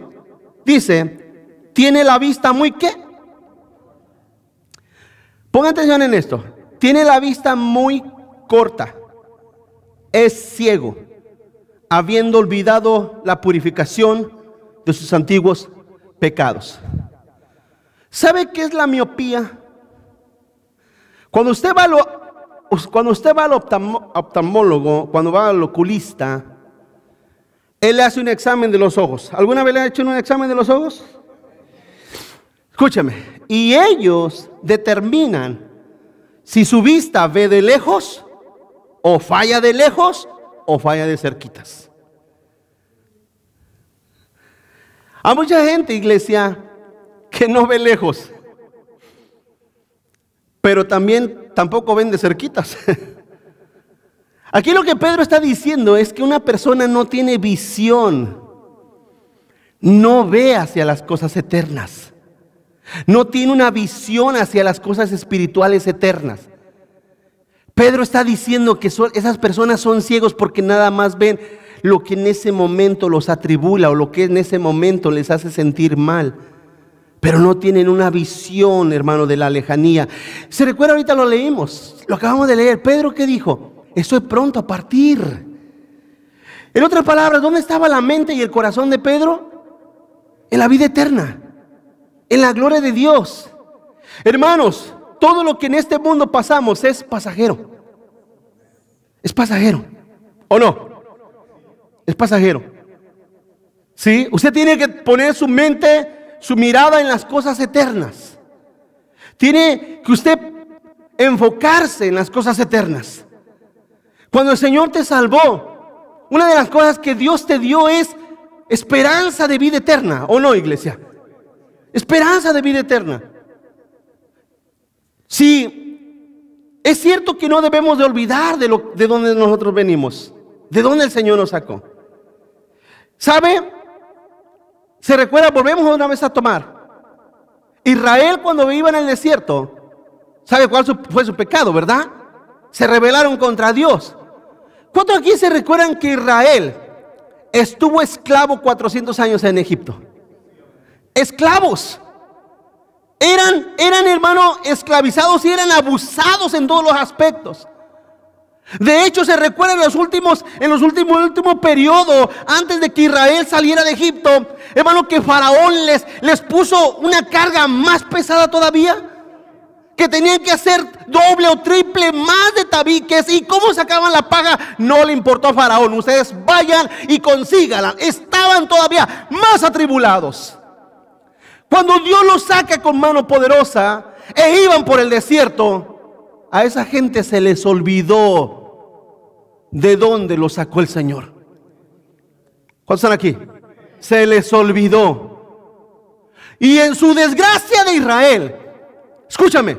dice, tiene la vista muy ¿qué? Pongan atención en esto. Tiene la vista muy corta. Es ciego, habiendo olvidado la purificación de sus antiguos pecados. ¿Sabe qué es la miopía? Cuando usted va al oftalmólogo, cuando va al oculista, él le hace un examen de los ojos. ¿Alguna vez le ha hecho un examen de los ojos? Escúchame. Y ellos determinan si su vista ve de lejos, o falla de lejos, o falla de cerquitas. Hay mucha gente, iglesia, que no ve lejos, pero tampoco ven de cerquitas. Aquí lo que Pedro está diciendo es que una persona no tiene visión, no ve hacia las cosas eternas, no tiene una visión hacia las cosas espirituales eternas. Pedro está diciendo que esas personas son ciegos porque nada más ven lo que en ese momento los atribula o lo que en ese momento les hace sentir mal, pero no tienen una visión, hermano, de la lejanía. ¿Se recuerda? Ahorita lo leímos, lo acabamos de leer. Pedro, ¿qué dijo? Estoy pronto a partir. En otras palabras, ¿dónde estaba la mente y el corazón de Pedro? En la vida eterna, en la gloria de Dios. Hermanos, todo lo que en este mundo pasamos es pasajero. Es pasajero. ¿O no? Es pasajero. ¿Sí? Usted tiene que poner su mente, su mirada en las cosas eternas. Tiene que usted enfocarse en las cosas eternas. Cuando el Señor te salvó, una de las cosas que Dios te dio es esperanza de vida eterna. ¿O no, iglesia? Esperanza de vida eterna. Sí, es cierto que no debemos de olvidar de dónde nosotros venimos, de dónde el Señor nos sacó. ¿Sabe? Se recuerda, volvemos una vez a tomar. Israel, cuando iba en el desierto, ¿sabe cuál fue su pecado, verdad? Se rebelaron contra Dios. ¿Cuántos aquí se recuerdan que Israel estuvo esclavo 400 años en Egipto? Esclavos. Eran hermano, esclavizados y eran abusados en todos los aspectos. De hecho, se recuerda en los últimos periodo, antes de que Israel saliera de Egipto, hermano, que Faraón les puso una carga más pesada todavía, que tenían que hacer doble o triple más de tabiques. ¿Y cómo sacaban la paga? No le importó a Faraón. Ustedes vayan y consíganla. Estaban todavía más atribulados. Cuando Dios los saca con mano poderosa e iban por el desierto, a esa gente se les olvidó de dónde los sacó el Señor. ¿Cuántos están aquí? Se les olvidó. Y en su desgracia de Israel, escúchame,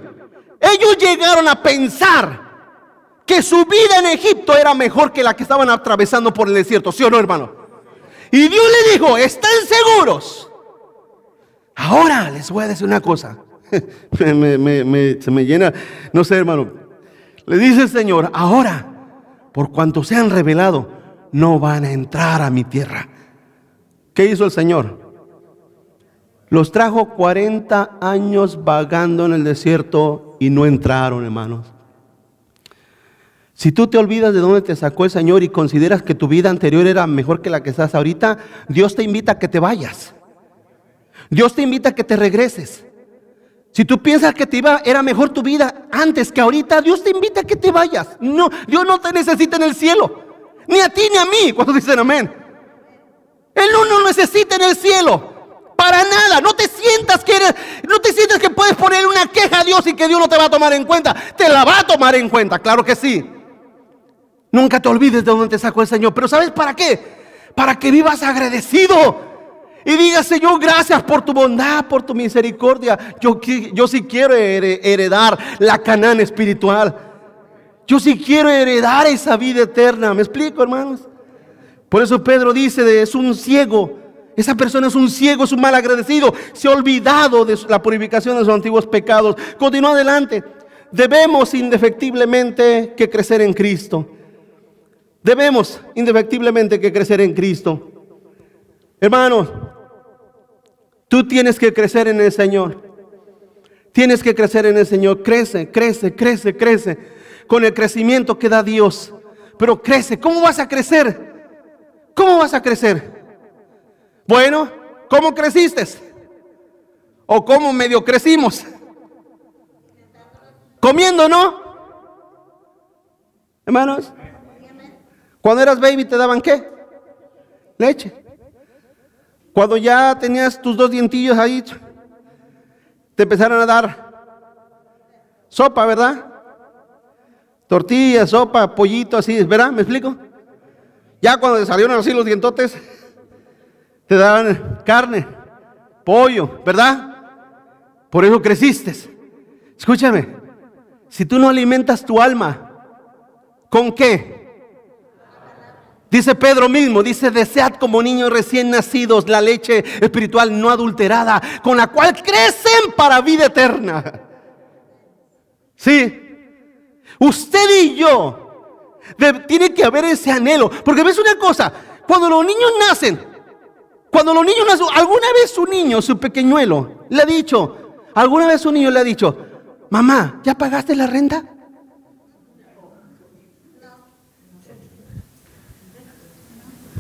ellos llegaron a pensar que su vida en Egipto era mejor que la que estaban atravesando por el desierto. ¿Sí o no, hermano? Y Dios le dijo, ¿están seguros? Ahora les voy a decir una cosa. Se me llena, no sé, hermano. Le dice el Señor, ahora, por cuanto se han rebelado, no van a entrar a mi tierra. ¿Qué hizo el Señor? Los trajo 40 años vagando en el desierto y no entraron, hermanos. Si tú te olvidas de dónde te sacó el Señor y consideras que tu vida anterior era mejor que la que estás ahorita, Dios te invita a que te vayas. Dios te invita a que te regreses. Si tú piensas que era mejor tu vida antes que ahorita, Dios te invita a que te vayas. No, Dios no te necesita en el cielo, ni a ti ni a mí. ¿Cuántos dicen amén? Él no necesita en el cielo. Para nada. No te sientas que puedes poner una queja a Dios y que Dios no te va a tomar en cuenta. Te la va a tomar en cuenta, claro que sí. Nunca te olvides de dónde te sacó el Señor. Pero ¿sabes para qué? Para que vivas agradecido y digas: Señor, gracias por tu bondad, por tu misericordia. Yo sí quiero heredar la Canaán espiritual. Yo sí quiero heredar esa vida eterna. ¿Me explico, hermanos? Por eso Pedro dice: es un ciego. Esa persona es un ciego, es un mal agradecido. Se ha olvidado de la purificación de sus antiguos pecados. Continúa adelante. Debemos indefectiblemente que crecer en Cristo. Debemos indefectiblemente que crecer en Cristo. Hermanos, tú tienes que crecer en el Señor. Tienes que crecer en el Señor. Crece, crece, crece, crece. Con el crecimiento que da Dios. Pero crece. ¿Cómo vas a crecer? ¿Cómo vas a crecer? Bueno, ¿cómo creciste? ¿O cómo medio crecimos? Comiendo, ¿no? Hermanos, cuando eras baby te daban ¿qué? Leche. Cuando ya tenías tus 2 dientillos ahí, te empezaron a dar sopa, ¿verdad? Tortilla, sopa, pollito, así, ¿verdad? ¿Me explico? Ya cuando te salieron así los dientotes, te daban carne, pollo, ¿verdad? Por eso creciste. Escúchame, si tú no alimentas tu alma, ¿con qué? Dice Pedro mismo, dice: desead como niños recién nacidos la leche espiritual no adulterada, con la cual crecen para vida eterna. Sí, usted y yo, tiene que haber ese anhelo. Porque ves una cosa, cuando los niños nacen, alguna vez su niño, su pequeñuelo, le ha dicho, mamá, ¿ya pagaste la renta?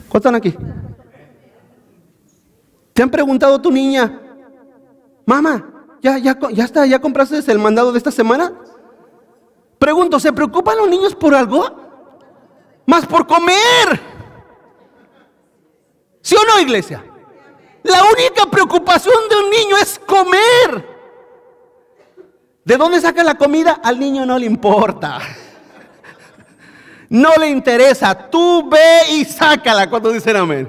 ¿Cuántos están aquí? ¿Te han preguntado a tu niña, mamá, ¿ya compraste el mandado de esta semana? Pregunto, ¿se preocupan los niños por algo? Más por comer. ¿Sí o no, iglesia? La única preocupación de un niño es comer. ¿De dónde saca la comida? Al niño no le importa. No le interesa. Tú ve y sácala. ¿Cuántos dicen amén?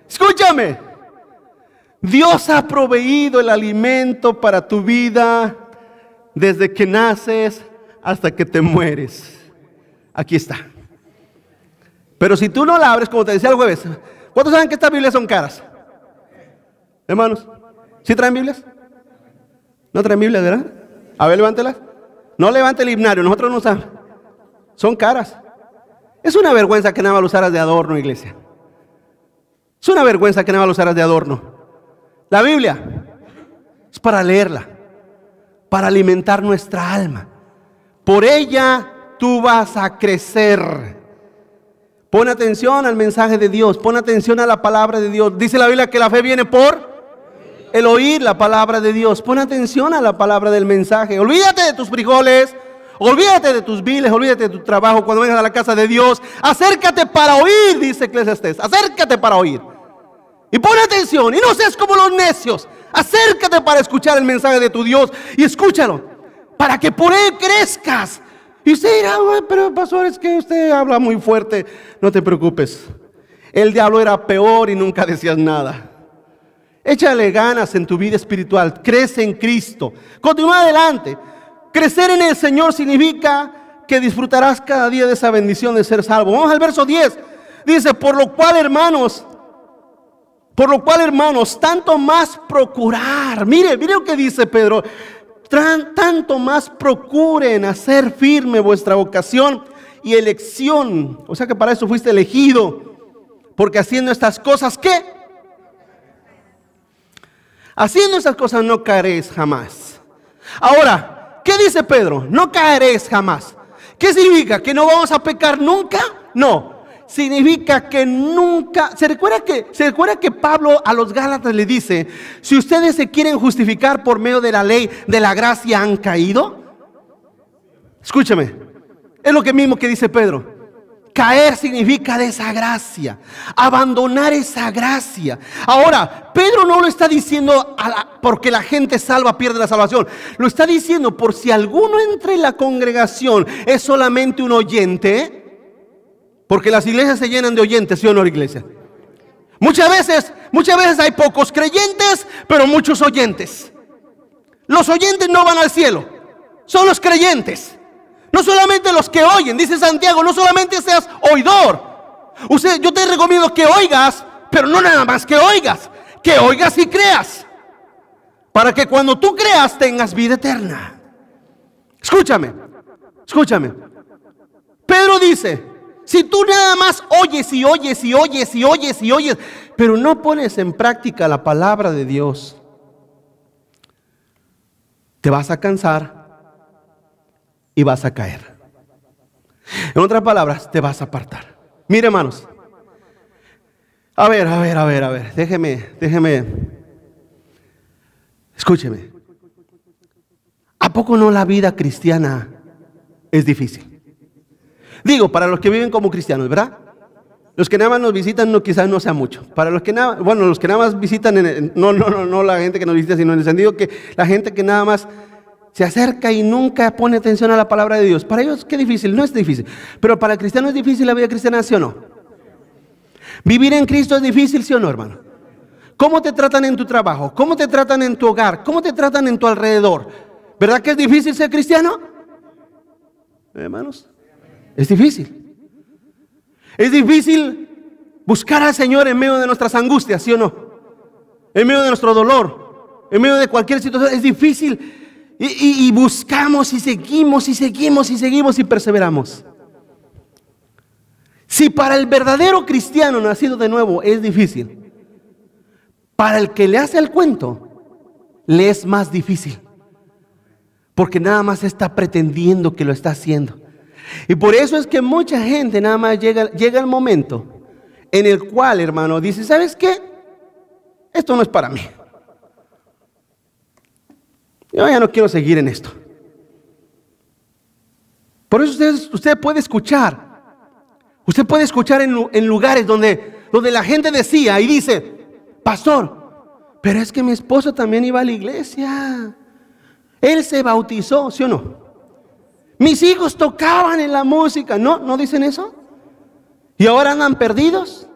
Escúchame. Dios ha proveído el alimento para tu vida desde que naces hasta que te mueres. Aquí está. Pero si tú no la abres, como te decía el jueves, ¿cuántos saben que estas Biblias son caras? Hermanos, ¿sí traen Biblias? ¿No traen Biblias, verdad? A ver, levántelas. No levante el himnario, nosotros no sabemos. Son caras. Es una vergüenza que nada más lo usaras de adorno, iglesia. Es una vergüenza que nada más lo usaras de adorno. La Biblia es para leerla, para alimentar nuestra alma. Por ella tú vas a crecer. Pon atención al mensaje de Dios, pon atención a la palabra de Dios. Dice la Biblia que la fe viene por el oír la palabra de Dios. Pon atención a la palabra del mensaje. Olvídate de tus frijoles, olvídate de tus biles, olvídate de tu trabajo. Cuando vengas a la casa de Dios, acércate para oír, dice Eclesiastés. Acércate para oír. Y pon atención, y no seas como los necios. Acércate para escuchar el mensaje de tu Dios y escúchalo, para que por él crezcas. Y usted dirá, pero pastor, es que usted habla muy fuerte. No te preocupes. El diablo era peor y nunca decías nada. Échale ganas en tu vida espiritual. Crece en Cristo. Continúa adelante. Crecer en el Señor significa que disfrutarás cada día de esa bendición de ser salvo. Vamos al verso 10. Dice, por lo cual, hermanos, tanto más procurar. Mire lo que dice Pedro. Tanto más procuren hacer firme vuestra vocación y elección. O sea que para eso fuiste elegido. Porque haciendo estas cosas, ¿qué? Haciendo estas cosas no caeréis jamás. Ahora, ¿qué dice Pedro? No caeréis jamás. ¿Qué significa? ¿Que no vamos a pecar nunca? No. Significa que nunca. ¿Se recuerda que Pablo a los Gálatas le dice: si ustedes se quieren justificar por medio de la ley, de la gracia han caído? Escúchame, es lo que mismo que dice Pedro. Caer significa de esa gracia, abandonar esa gracia. Ahora, Pedro no lo está diciendo porque la gente salva pierde la salvación. Lo está diciendo por si alguno entre la congregación es solamente un oyente. Porque las iglesias se llenan de oyentes, ¿sí o no, iglesia? Muchas veces hay pocos creyentes, pero muchos oyentes. Los oyentes no van al cielo, son los creyentes. No solamente los que oyen, dice Santiago, no solamente seas oidor. Yo te recomiendo que oigas, pero no nada más que oigas y creas. Para que cuando tú creas tengas vida eterna. Escúchame. Pedro dice: si tú nada más oyes, pero no pones en práctica la palabra de Dios, te vas a cansar y vas a caer. En otras palabras, te vas a apartar. Mire, hermanos. A ver. Déjeme. Escúcheme. ¿A poco no la vida cristiana es difícil? Digo, para los que viven como cristianos, ¿verdad? Los que nada más nos visitan, no, quizás no sea mucho. Para los que nada más visitan, no la gente que nos visita, sino en el sentido que la gente que nada más se acerca y nunca pone atención a la palabra de Dios. Para ellos, qué difícil, no es difícil. Pero para el cristiano es difícil la vida cristiana, ¿sí o no? Vivir en Cristo es difícil, ¿sí o no, hermano? ¿Cómo te tratan en tu trabajo? ¿Cómo te tratan en tu hogar? ¿Cómo te tratan en tu alrededor? ¿Verdad que es difícil ser cristiano? Hermanos, es difícil. Es difícil buscar al Señor en medio de nuestras angustias, ¿sí o no? En medio de nuestro dolor, en medio de cualquier situación, es difícil. Y buscamos y seguimos y perseveramos. Si para el verdadero cristiano nacido de nuevo es difícil, para el que le hace el cuento, le es más difícil. Porque nada más está pretendiendo que lo está haciendo. Y por eso es que mucha gente nada más llega el momento en el cual, hermano, dice: ¿sabes qué? Esto no es para mí. Yo ya no quiero seguir en esto. Por eso usted puede escuchar. Usted puede escuchar en lugares donde la gente decía y dice: pastor, pero es que mi esposo también iba a la iglesia. Él se bautizó, ¿sí o no? Mis hijos tocaban en la música. ¿No dicen eso? Y ahora andan perdidos.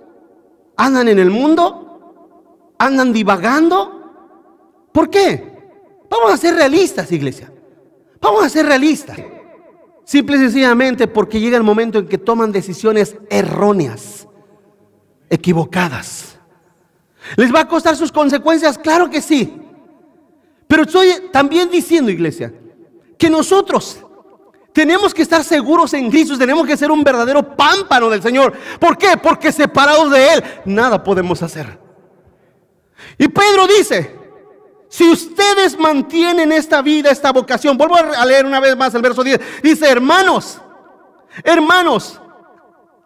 Andan en el mundo. Andan divagando. ¿Por qué? Vamos a ser realistas, iglesia. Vamos a ser realistas. Simple y sencillamente porque llega el momento en que toman decisiones erróneas, equivocadas. ¿Les va a costar sus consecuencias? Claro que sí. Pero estoy también diciendo, iglesia, que nosotros tenemos que estar seguros en Cristo. Tenemos que ser un verdadero pámpano del Señor. ¿Por qué? Porque separados de Él nada podemos hacer. Y Pedro dice: si ustedes mantienen esta vida, esta vocación. Vuelvo a leer una vez más el verso 10. Dice: hermanos,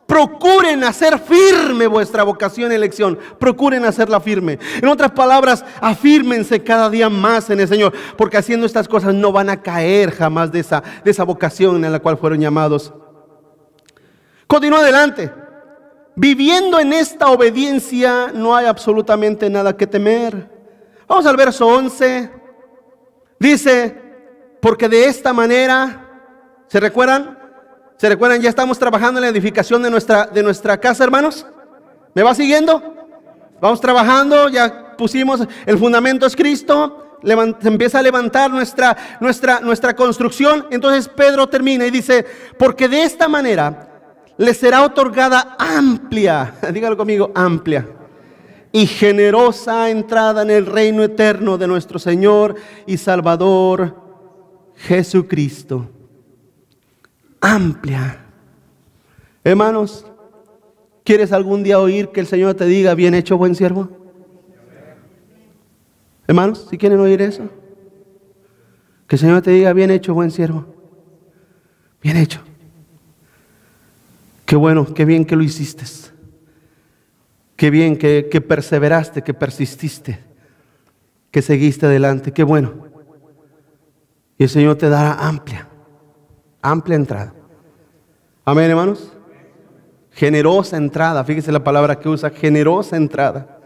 procuren hacer firme vuestra vocación y elección. Procuren hacerla firme. En otras palabras, afírmense cada día más en el Señor. Porque haciendo estas cosas no van a caer jamás de esa vocación en la cual fueron llamados. Continúa adelante. Viviendo en esta obediencia no hay absolutamente nada que temer. Vamos al verso 11. Dice: porque de esta manera, ¿se recuerdan? Ya estamos trabajando en la edificación de nuestra casa, hermanos. ¿Me va siguiendo? Vamos trabajando, ya pusimos el fundamento, es Cristo. Se empieza a levantar nuestra construcción. Entonces Pedro termina y dice: porque de esta manera les será otorgada amplia, dígalo conmigo, amplia y generosa entrada en el reino eterno de nuestro Señor y Salvador Jesucristo. Amplia. Hermanos, ¿Quieres algún día oír que el Señor te diga, bien hecho, buen siervo? Hermanos, ¿si quieren oír eso? Que el Señor te diga, bien hecho, buen siervo. Bien hecho. Qué bueno, qué bien que lo hiciste. Qué bien que perseveraste, que persististe, que seguiste adelante. Qué bueno. Y el Señor te dará amplia entrada. Amén, hermanos. Generosa entrada. Fíjese la palabra que usa, generosa entrada.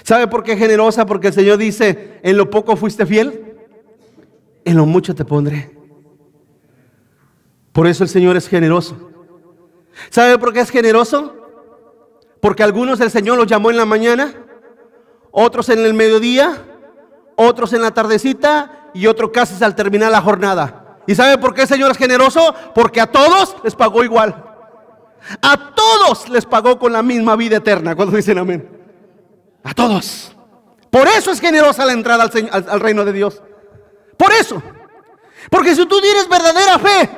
¿Sabe por qué generosa? Porque el Señor dice, en lo poco fuiste fiel, en lo mucho te pondré. Por eso el Señor es generoso. ¿Sabe por qué es generoso? Porque algunos el Señor los llamó en la mañana, otros en el mediodía, otros en la tardecita y otros casi al terminar la jornada. ¿Y sabe por qué el Señor es generoso? Porque a todos les pagó igual. A todos les pagó con la misma vida eterna. ¿Cuántos dicen amén? A todos. Por eso es generosa la entrada al reino de Dios. Por eso. Porque si tú tienes verdadera fe,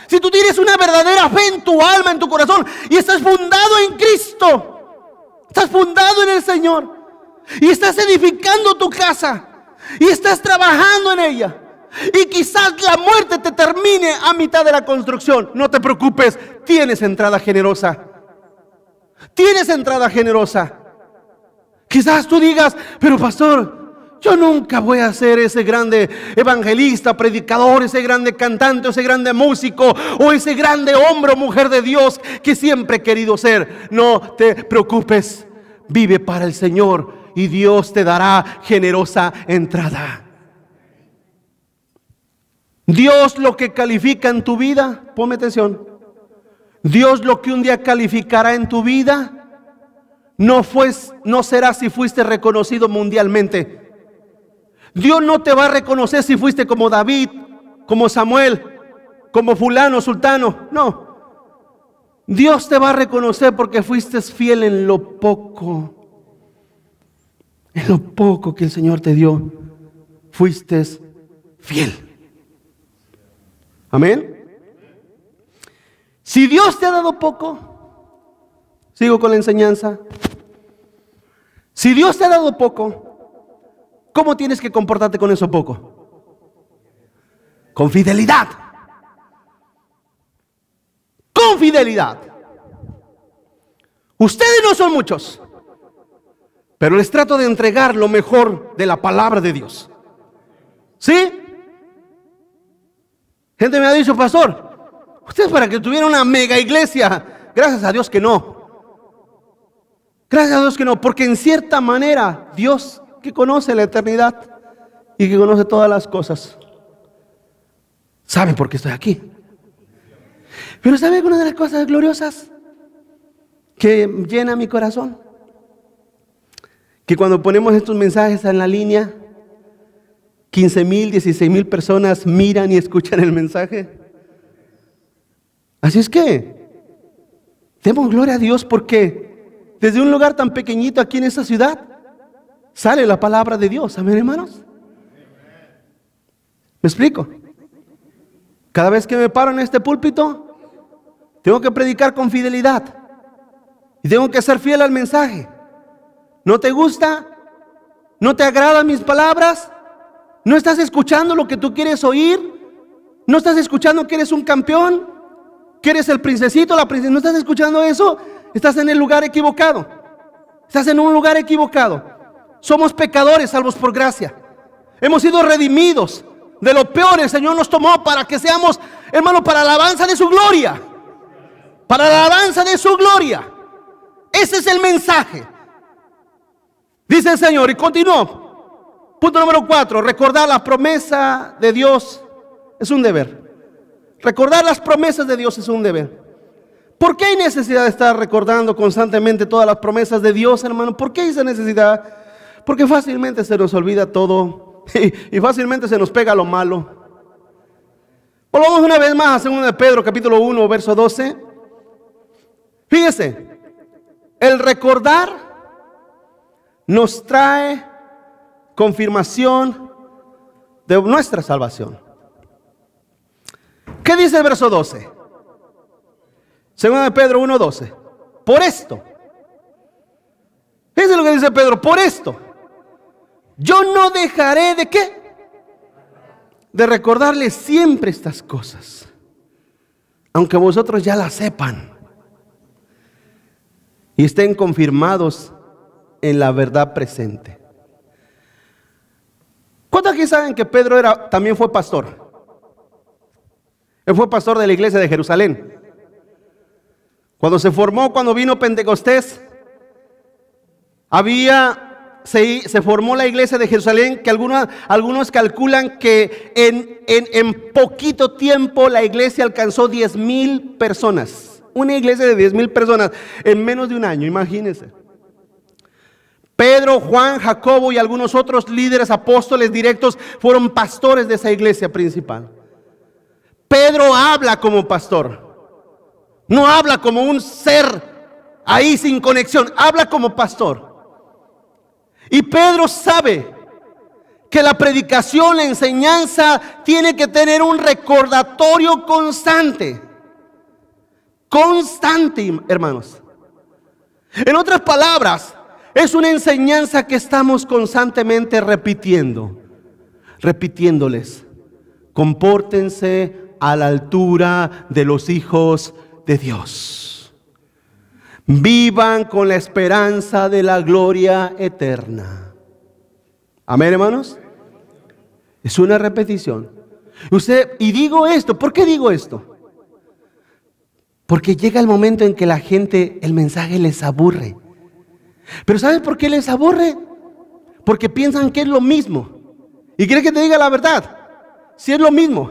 si tú tienes una verdadera fe en tu alma, en tu corazón, y estás fundado en Cristo, estás fundado en el Señor, y estás edificando tu casa, y estás trabajando en ella, y quizás la muerte te termine a mitad de la construcción, no te preocupes, tienes entrada generosa. Tienes entrada generosa. Quizás tú digas, pero pastor, yo nunca voy a ser ese grande evangelista, predicador, ese grande cantante, ese grande músico, o ese grande hombre o mujer de Dios que siempre he querido ser. No te preocupes, vive para el Señor y Dios te dará generosa entrada. Dios lo que califica en tu vida, ponme atención, Dios lo que un día calificará en tu vida no será si fuiste reconocido mundialmente. Dios no te va a reconocer si fuiste como David, como Samuel, como fulano, sultano. No. Dios te va a reconocer porque fuiste fiel en lo poco. En lo poco que el Señor te dio, fuiste fiel. Amén. Si Dios te ha dado poco, sigo con la enseñanza. Si Dios te ha dado poco, ¿cómo tienes que comportarte con eso poco? Con fidelidad. Con fidelidad. Ustedes no son muchos, pero les trato de entregar lo mejor de la palabra de Dios. ¿Sí? Gente me ha dicho, pastor, ustedes para que tuvieran una mega iglesia. Gracias a Dios que no. Gracias a Dios que no, porque en cierta manera Dios, que conoce la eternidad y que conoce todas las cosas, sabe por qué estoy aquí. Pero ¿sabe una de las cosas gloriosas que llena mi corazón? Que cuando ponemos estos mensajes en la línea, 15,000, 16,000 personas miran y escuchan el mensaje. Así es que demos gloria a Dios porque desde un lugar tan pequeñito aquí en esta ciudad sale la palabra de Dios. Amén, hermanos. ¿Me explico? Cada vez que me paro en este púlpito, tengo que predicar con fidelidad y tengo que ser fiel al mensaje. ¿No te gusta? ¿No te agradan mis palabras? ¿No estás escuchando lo que tú quieres oír? ¿No estás escuchando que eres un campeón? ¿Que eres el princesito, la princesa? ¿No estás escuchando eso? Estás en el lugar equivocado. Estás en un lugar equivocado. Somos pecadores salvos por gracia. Hemos sido redimidos. De lo peor el Señor nos tomó para que seamos, hermano, para la alabanza de su gloria. Para la alabanza de su gloria. Ese es el mensaje. Dice el Señor y continuó. Punto número 4, recordar la promesa de Dios es un deber. Recordar las promesas de Dios es un deber. ¿Por qué hay necesidad de estar recordando constantemente todas las promesas de Dios, hermano? ¿Por qué hay esa necesidad? Porque fácilmente se nos olvida todo y fácilmente se nos pega lo malo. Volvamos una vez más a 2 de Pedro, capítulo 1, verso 12. Fíjese, el recordar nos trae confirmación de nuestra salvación. ¿Qué dice el verso 12? 2 de Pedro 1:12. por esto. Eso es lo que dice Pedro, por esto. Yo no dejaré de ¿qué? De recordarles siempre estas cosas, aunque vosotros ya las sepan y estén confirmados en la verdad presente. ¿Cuántos aquí saben que Pedro también fue pastor? Él fue pastor de la iglesia de Jerusalén. Cuando vino Pentecostés, se formó la iglesia de Jerusalén, que algunos calculan que en poquito tiempo la iglesia alcanzó 10,000 personas. Una iglesia de 10,000 personas en menos de un año, imagínense. Pedro, Juan, Jacobo y algunos otros líderes apóstoles directos fueron pastores de esa iglesia principal. Pedro habla como pastor, no habla como un ser ahí sin conexión, habla como pastor. Y Pedro sabe que la predicación, la enseñanza tiene que tener un recordatorio constante. Constante, hermanos. En otras palabras, es una enseñanza que estamos constantemente repitiéndoles. Compórtense a la altura de los hijos de Dios. Vivan con la esperanza de la gloria eterna. Amén, hermanos. Es una repetición. Y digo esto, ¿por qué digo esto? Porque llega el momento en que la gente, el mensaje les aburre. Pero ¿sabes por qué les aburre? Porque piensan que es lo mismo. Y quieren que te diga la verdad. Sí es lo mismo.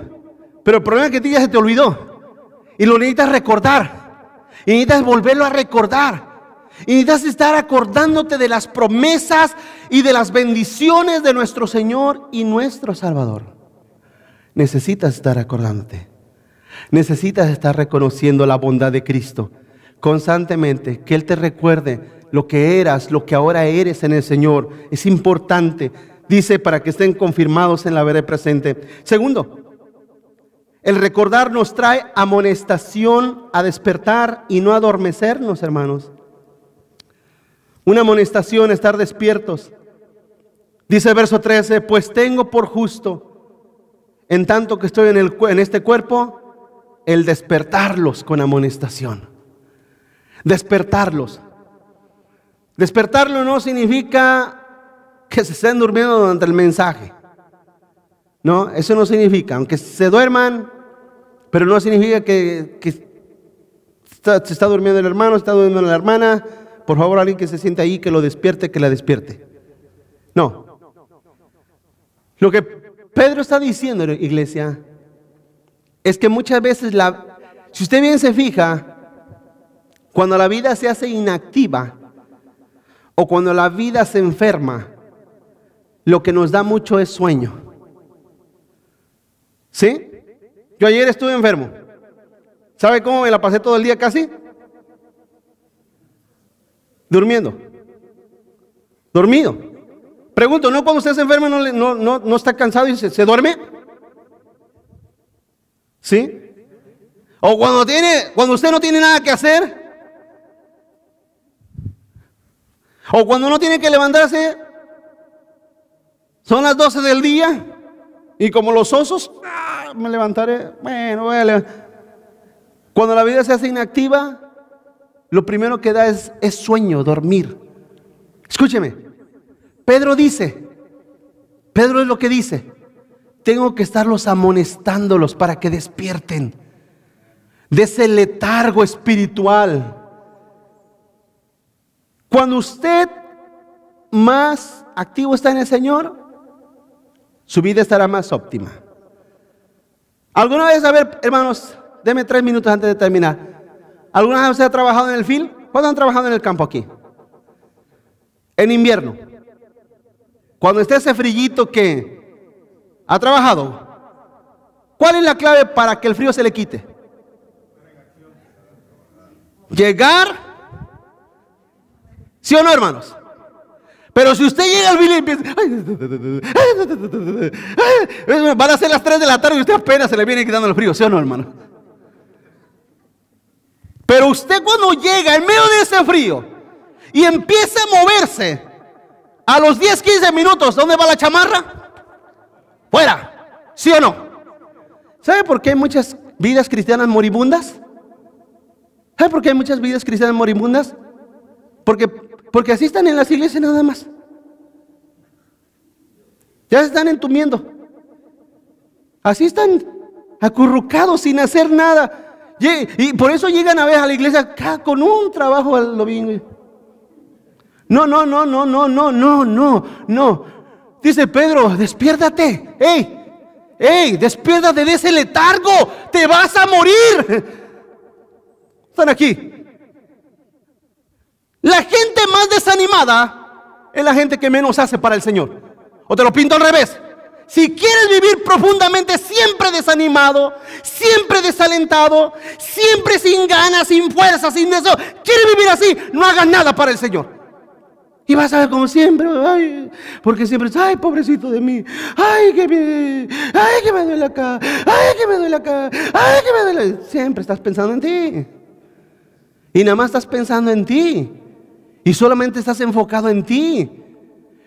Pero el problema es que a ti ya se te olvidó. Y lo necesitas recordar. Y necesitas volverlo a recordar. Y necesitas estar acordándote de las promesas y de las bendiciones de nuestro Señor y nuestro Salvador. Necesitas estar acordándote. Necesitas estar reconociendo la bondad de Cristo constantemente. Que Él te recuerde lo que eras, lo que ahora eres en el Señor. Es importante. Dice, para que estén confirmados en la verdad presente. Segundo, el recordar nos trae amonestación a despertar y no adormecernos, hermanos. Una amonestación, estar despiertos. Dice el verso 13, pues tengo por justo, en tanto que estoy en este cuerpo, el despertarlos con amonestación. Despertarlos. Despertarlo no significa que se estén durmiendo durante el mensaje. No, eso no significa, aunque se duerman, pero no significa que se está durmiendo el hermano, está durmiendo la hermana. Por favor, alguien que se siente ahí, que lo despierte, que la despierte. No. Lo que Pedro está diciendo, iglesia, es que muchas veces si usted bien se fija, cuando la vida se hace inactiva o cuando la vida se enferma, lo que nos da mucho es sueño. ¿Sí? Yo ayer estuve enfermo. ¿Sabe cómo me la pasé todo el día casi? Durmiendo. Dormido. Pregunto, ¿no cuando usted se enferma no está cansado y se duerme? ¿Sí? O cuando usted no tiene nada que hacer. O cuando no tiene que levantarse, son las 12 del día y como los osos, me levantaré, bueno, voy a levantar. Cuando la vida se hace inactiva, lo primero que da es sueño, dormir. Escúcheme, Pedro es lo que dice, tengo que estarlos amonestándolos para que despierten de ese letargo espiritual. Cuando usted más activo está en el Señor, su vida estará más óptima. ¿Alguna vez, a ver, hermanos, denme 3 minutos antes de terminar. ¿Alguna vez usted ha trabajado en el field? ¿Cuándo han trabajado en el campo aquí? En invierno. Cuando esté ese frillito que ha trabajado, ¿cuál es la clave para que el frío se le quite? Llegar. ¿Sí o no, hermanos? Pero si usted llega al field y empieza, van a ser las 3 de la tarde y usted apenas se le viene quitando el frío, ¿sí o no, hermano? Pero usted cuando llega en medio de ese frío y empieza a moverse, a los 10, 15 minutos, ¿dónde va la chamarra? Fuera, ¿sí o no? ¿Sabe por qué hay muchas vidas cristianas moribundas? ¿Sabe por qué hay muchas vidas cristianas moribundas? Porque así están en las iglesias nada más. Ya se están entumiendo. Así están acurrucados sin hacer nada. Y por eso llegan a ver a la iglesia acá con un trabajo al domingo. No. Dice Pedro, despiértate. ¡Ey! Despiértate de ese letargo. Te vas a morir. Están aquí. La gente más desanimada es la gente que menos hace para el Señor. O te lo pinto al revés. Si quieres vivir profundamente siempre desanimado, siempre desalentado, siempre sin ganas, sin fuerza, sin deseo, quieres vivir así, no hagas nada para el Señor. Y vas a ver como siempre, porque siempre es, ay, pobrecito de mí, ay, que me duele acá, ay, que me duele acá, ay, que me duele. Siempre estás pensando en ti. Y nada más estás pensando en ti. Y solamente estás enfocado en ti.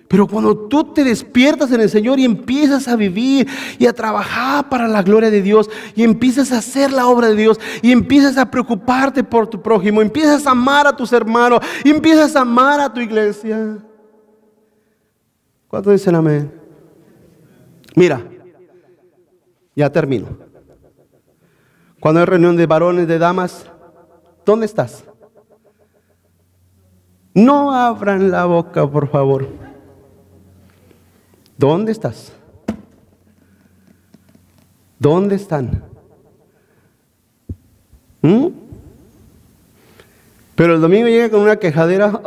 Pero cuando tú te despiertas en el Señor y empiezas a vivir y a trabajar para la gloria de Dios, y empiezas a hacer la obra de Dios, y empiezas a preocuparte por tu prójimo, empiezas a amar a tus hermanos, y empiezas a amar a tu iglesia. ¿Cuántos dicen amén? Mira, ya termino. Cuando hay reunión de varones, de damas, ¿dónde estás? No abran la boca, por favor. ¿Dónde estás? ¿Dónde están? Pero el domingo llega con una quejadera.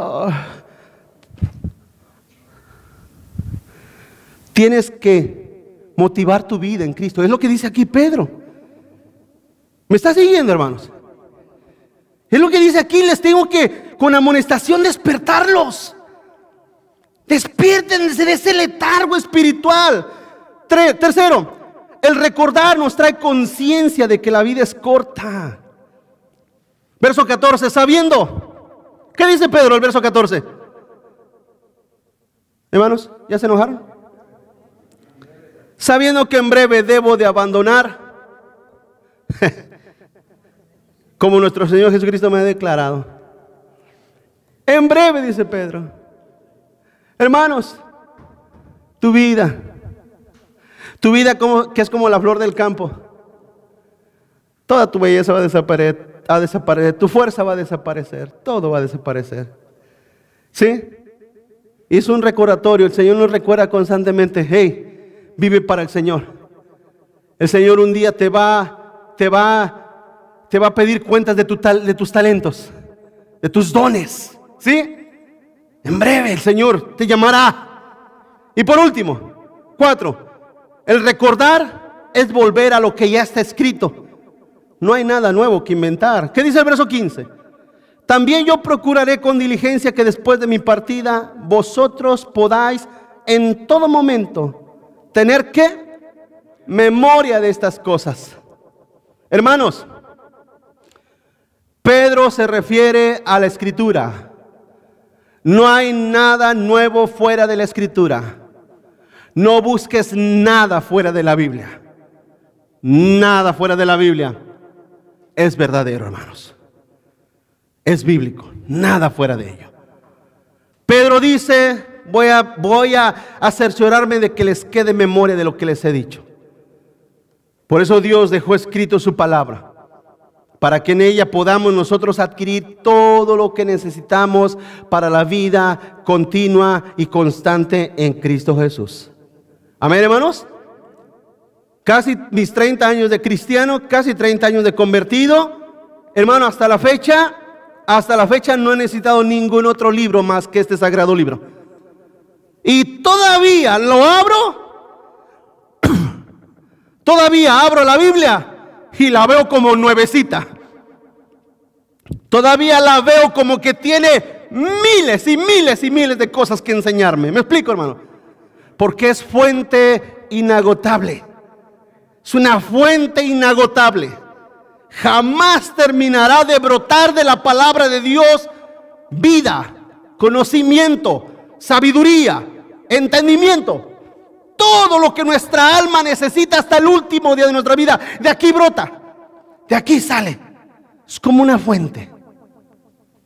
Tienes que motivar tu vida en Cristo. Es lo que dice aquí Pedro. ¿Me está siguiendo, hermanos? Es lo que dice aquí. Les tengo que, con amonestación, despertarlos. Despiértense de ese letargo espiritual. Tercero, el recordar nos trae conciencia de que la vida es corta. Verso 14, sabiendo. ¿Qué dice Pedro el verso 14? Hermanos, ¿ya se enojaron? Sabiendo que en breve debo de abandonar, como nuestro Señor Jesucristo me ha declarado. En breve, dice Pedro. Hermanos, tu vida que es como la flor del campo, toda tu belleza va a desaparecer, tu fuerza va a desaparecer, todo va a desaparecer. ¿Sí? Es un recordatorio. El Señor nos recuerda constantemente, hey, vive para el Señor. El Señor un día te va a pedir cuentas de tus talentos, de tus dones. ¿Sí? En breve el Señor te llamará. Y por último, 4, el recordar es volver a lo que ya está escrito. No hay nada nuevo que inventar. ¿Qué dice el verso 15? También yo procuraré con diligencia que después de mi partida vosotros podáis en todo momento tener ¿qué? Memoria de estas cosas. Hermanos, Pedro se refiere a la Escritura. No hay nada nuevo fuera de la Escritura. No busques nada fuera de la Biblia. Nada fuera de la Biblia es verdadero, hermanos. Es bíblico. Nada fuera de ello. Pedro dice, voy a cerciorarme de que les quede memoria de lo que les he dicho. Por eso Dios dejó escrito su palabra, para que en ella podamos nosotros adquirir todo lo que necesitamos para la vida continua y constante en Cristo Jesús. Amén, hermanos. Casi mis 30 años de cristiano, casi 30 años de convertido. Hermano, hasta la fecha no he necesitado ningún otro libro más que este sagrado libro. Y todavía lo abro, todavía abro la Biblia y la veo como nuevecita. Todavía la veo como que tiene miles y miles y miles de cosas que enseñarme. ¿Me explico, hermano? Porque es fuente inagotable. Es una fuente inagotable. jamás terminará de brotar de la palabra de Dios vida, conocimiento, sabiduría, entendimiento. Todo lo que nuestra alma necesita hasta el último día de nuestra vida, de aquí brota, de aquí sale. Es como una fuente.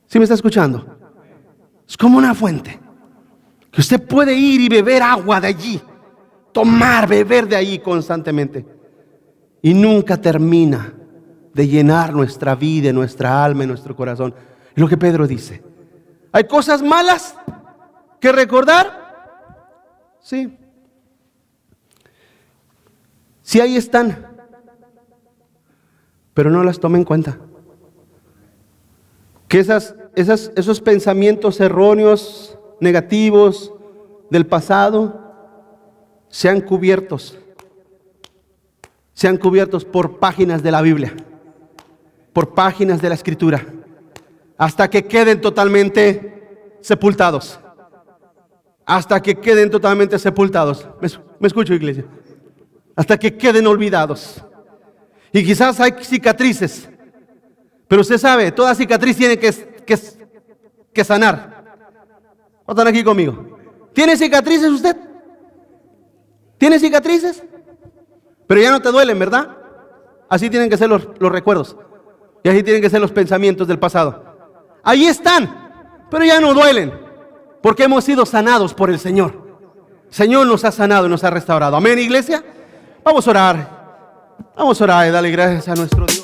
¿Sí me está escuchando? Es como una fuente que usted puede ir y beber agua de allí, tomar, beber de allí constantemente, y nunca termina de llenar nuestra vida, nuestra alma y nuestro corazón. Es lo que Pedro dice. ¿Hay cosas malas que recordar? Sí. Sí, ahí están, pero no las tome en cuenta. Que esos pensamientos erróneos, negativos del pasado, sean cubiertos por páginas de la Biblia, por páginas de la Escritura, hasta que queden totalmente sepultados. Hasta que queden totalmente sepultados. ¿Me escucho, iglesia? Hasta que queden olvidados. Y quizás hay cicatrices, pero usted sabe, toda cicatriz tiene que sanar. ¿No están aquí conmigo? ¿Tiene cicatrices usted? ¿Tiene cicatrices? Pero ya no te duelen, ¿verdad? Así tienen que ser los recuerdos. Y así tienen que ser los pensamientos del pasado. Ahí están, pero ya no duelen, porque hemos sido sanados por el Señor. El Señor nos ha sanado y nos ha restaurado. Amén, iglesia. Vamos a orar y darle gracias a nuestro Dios.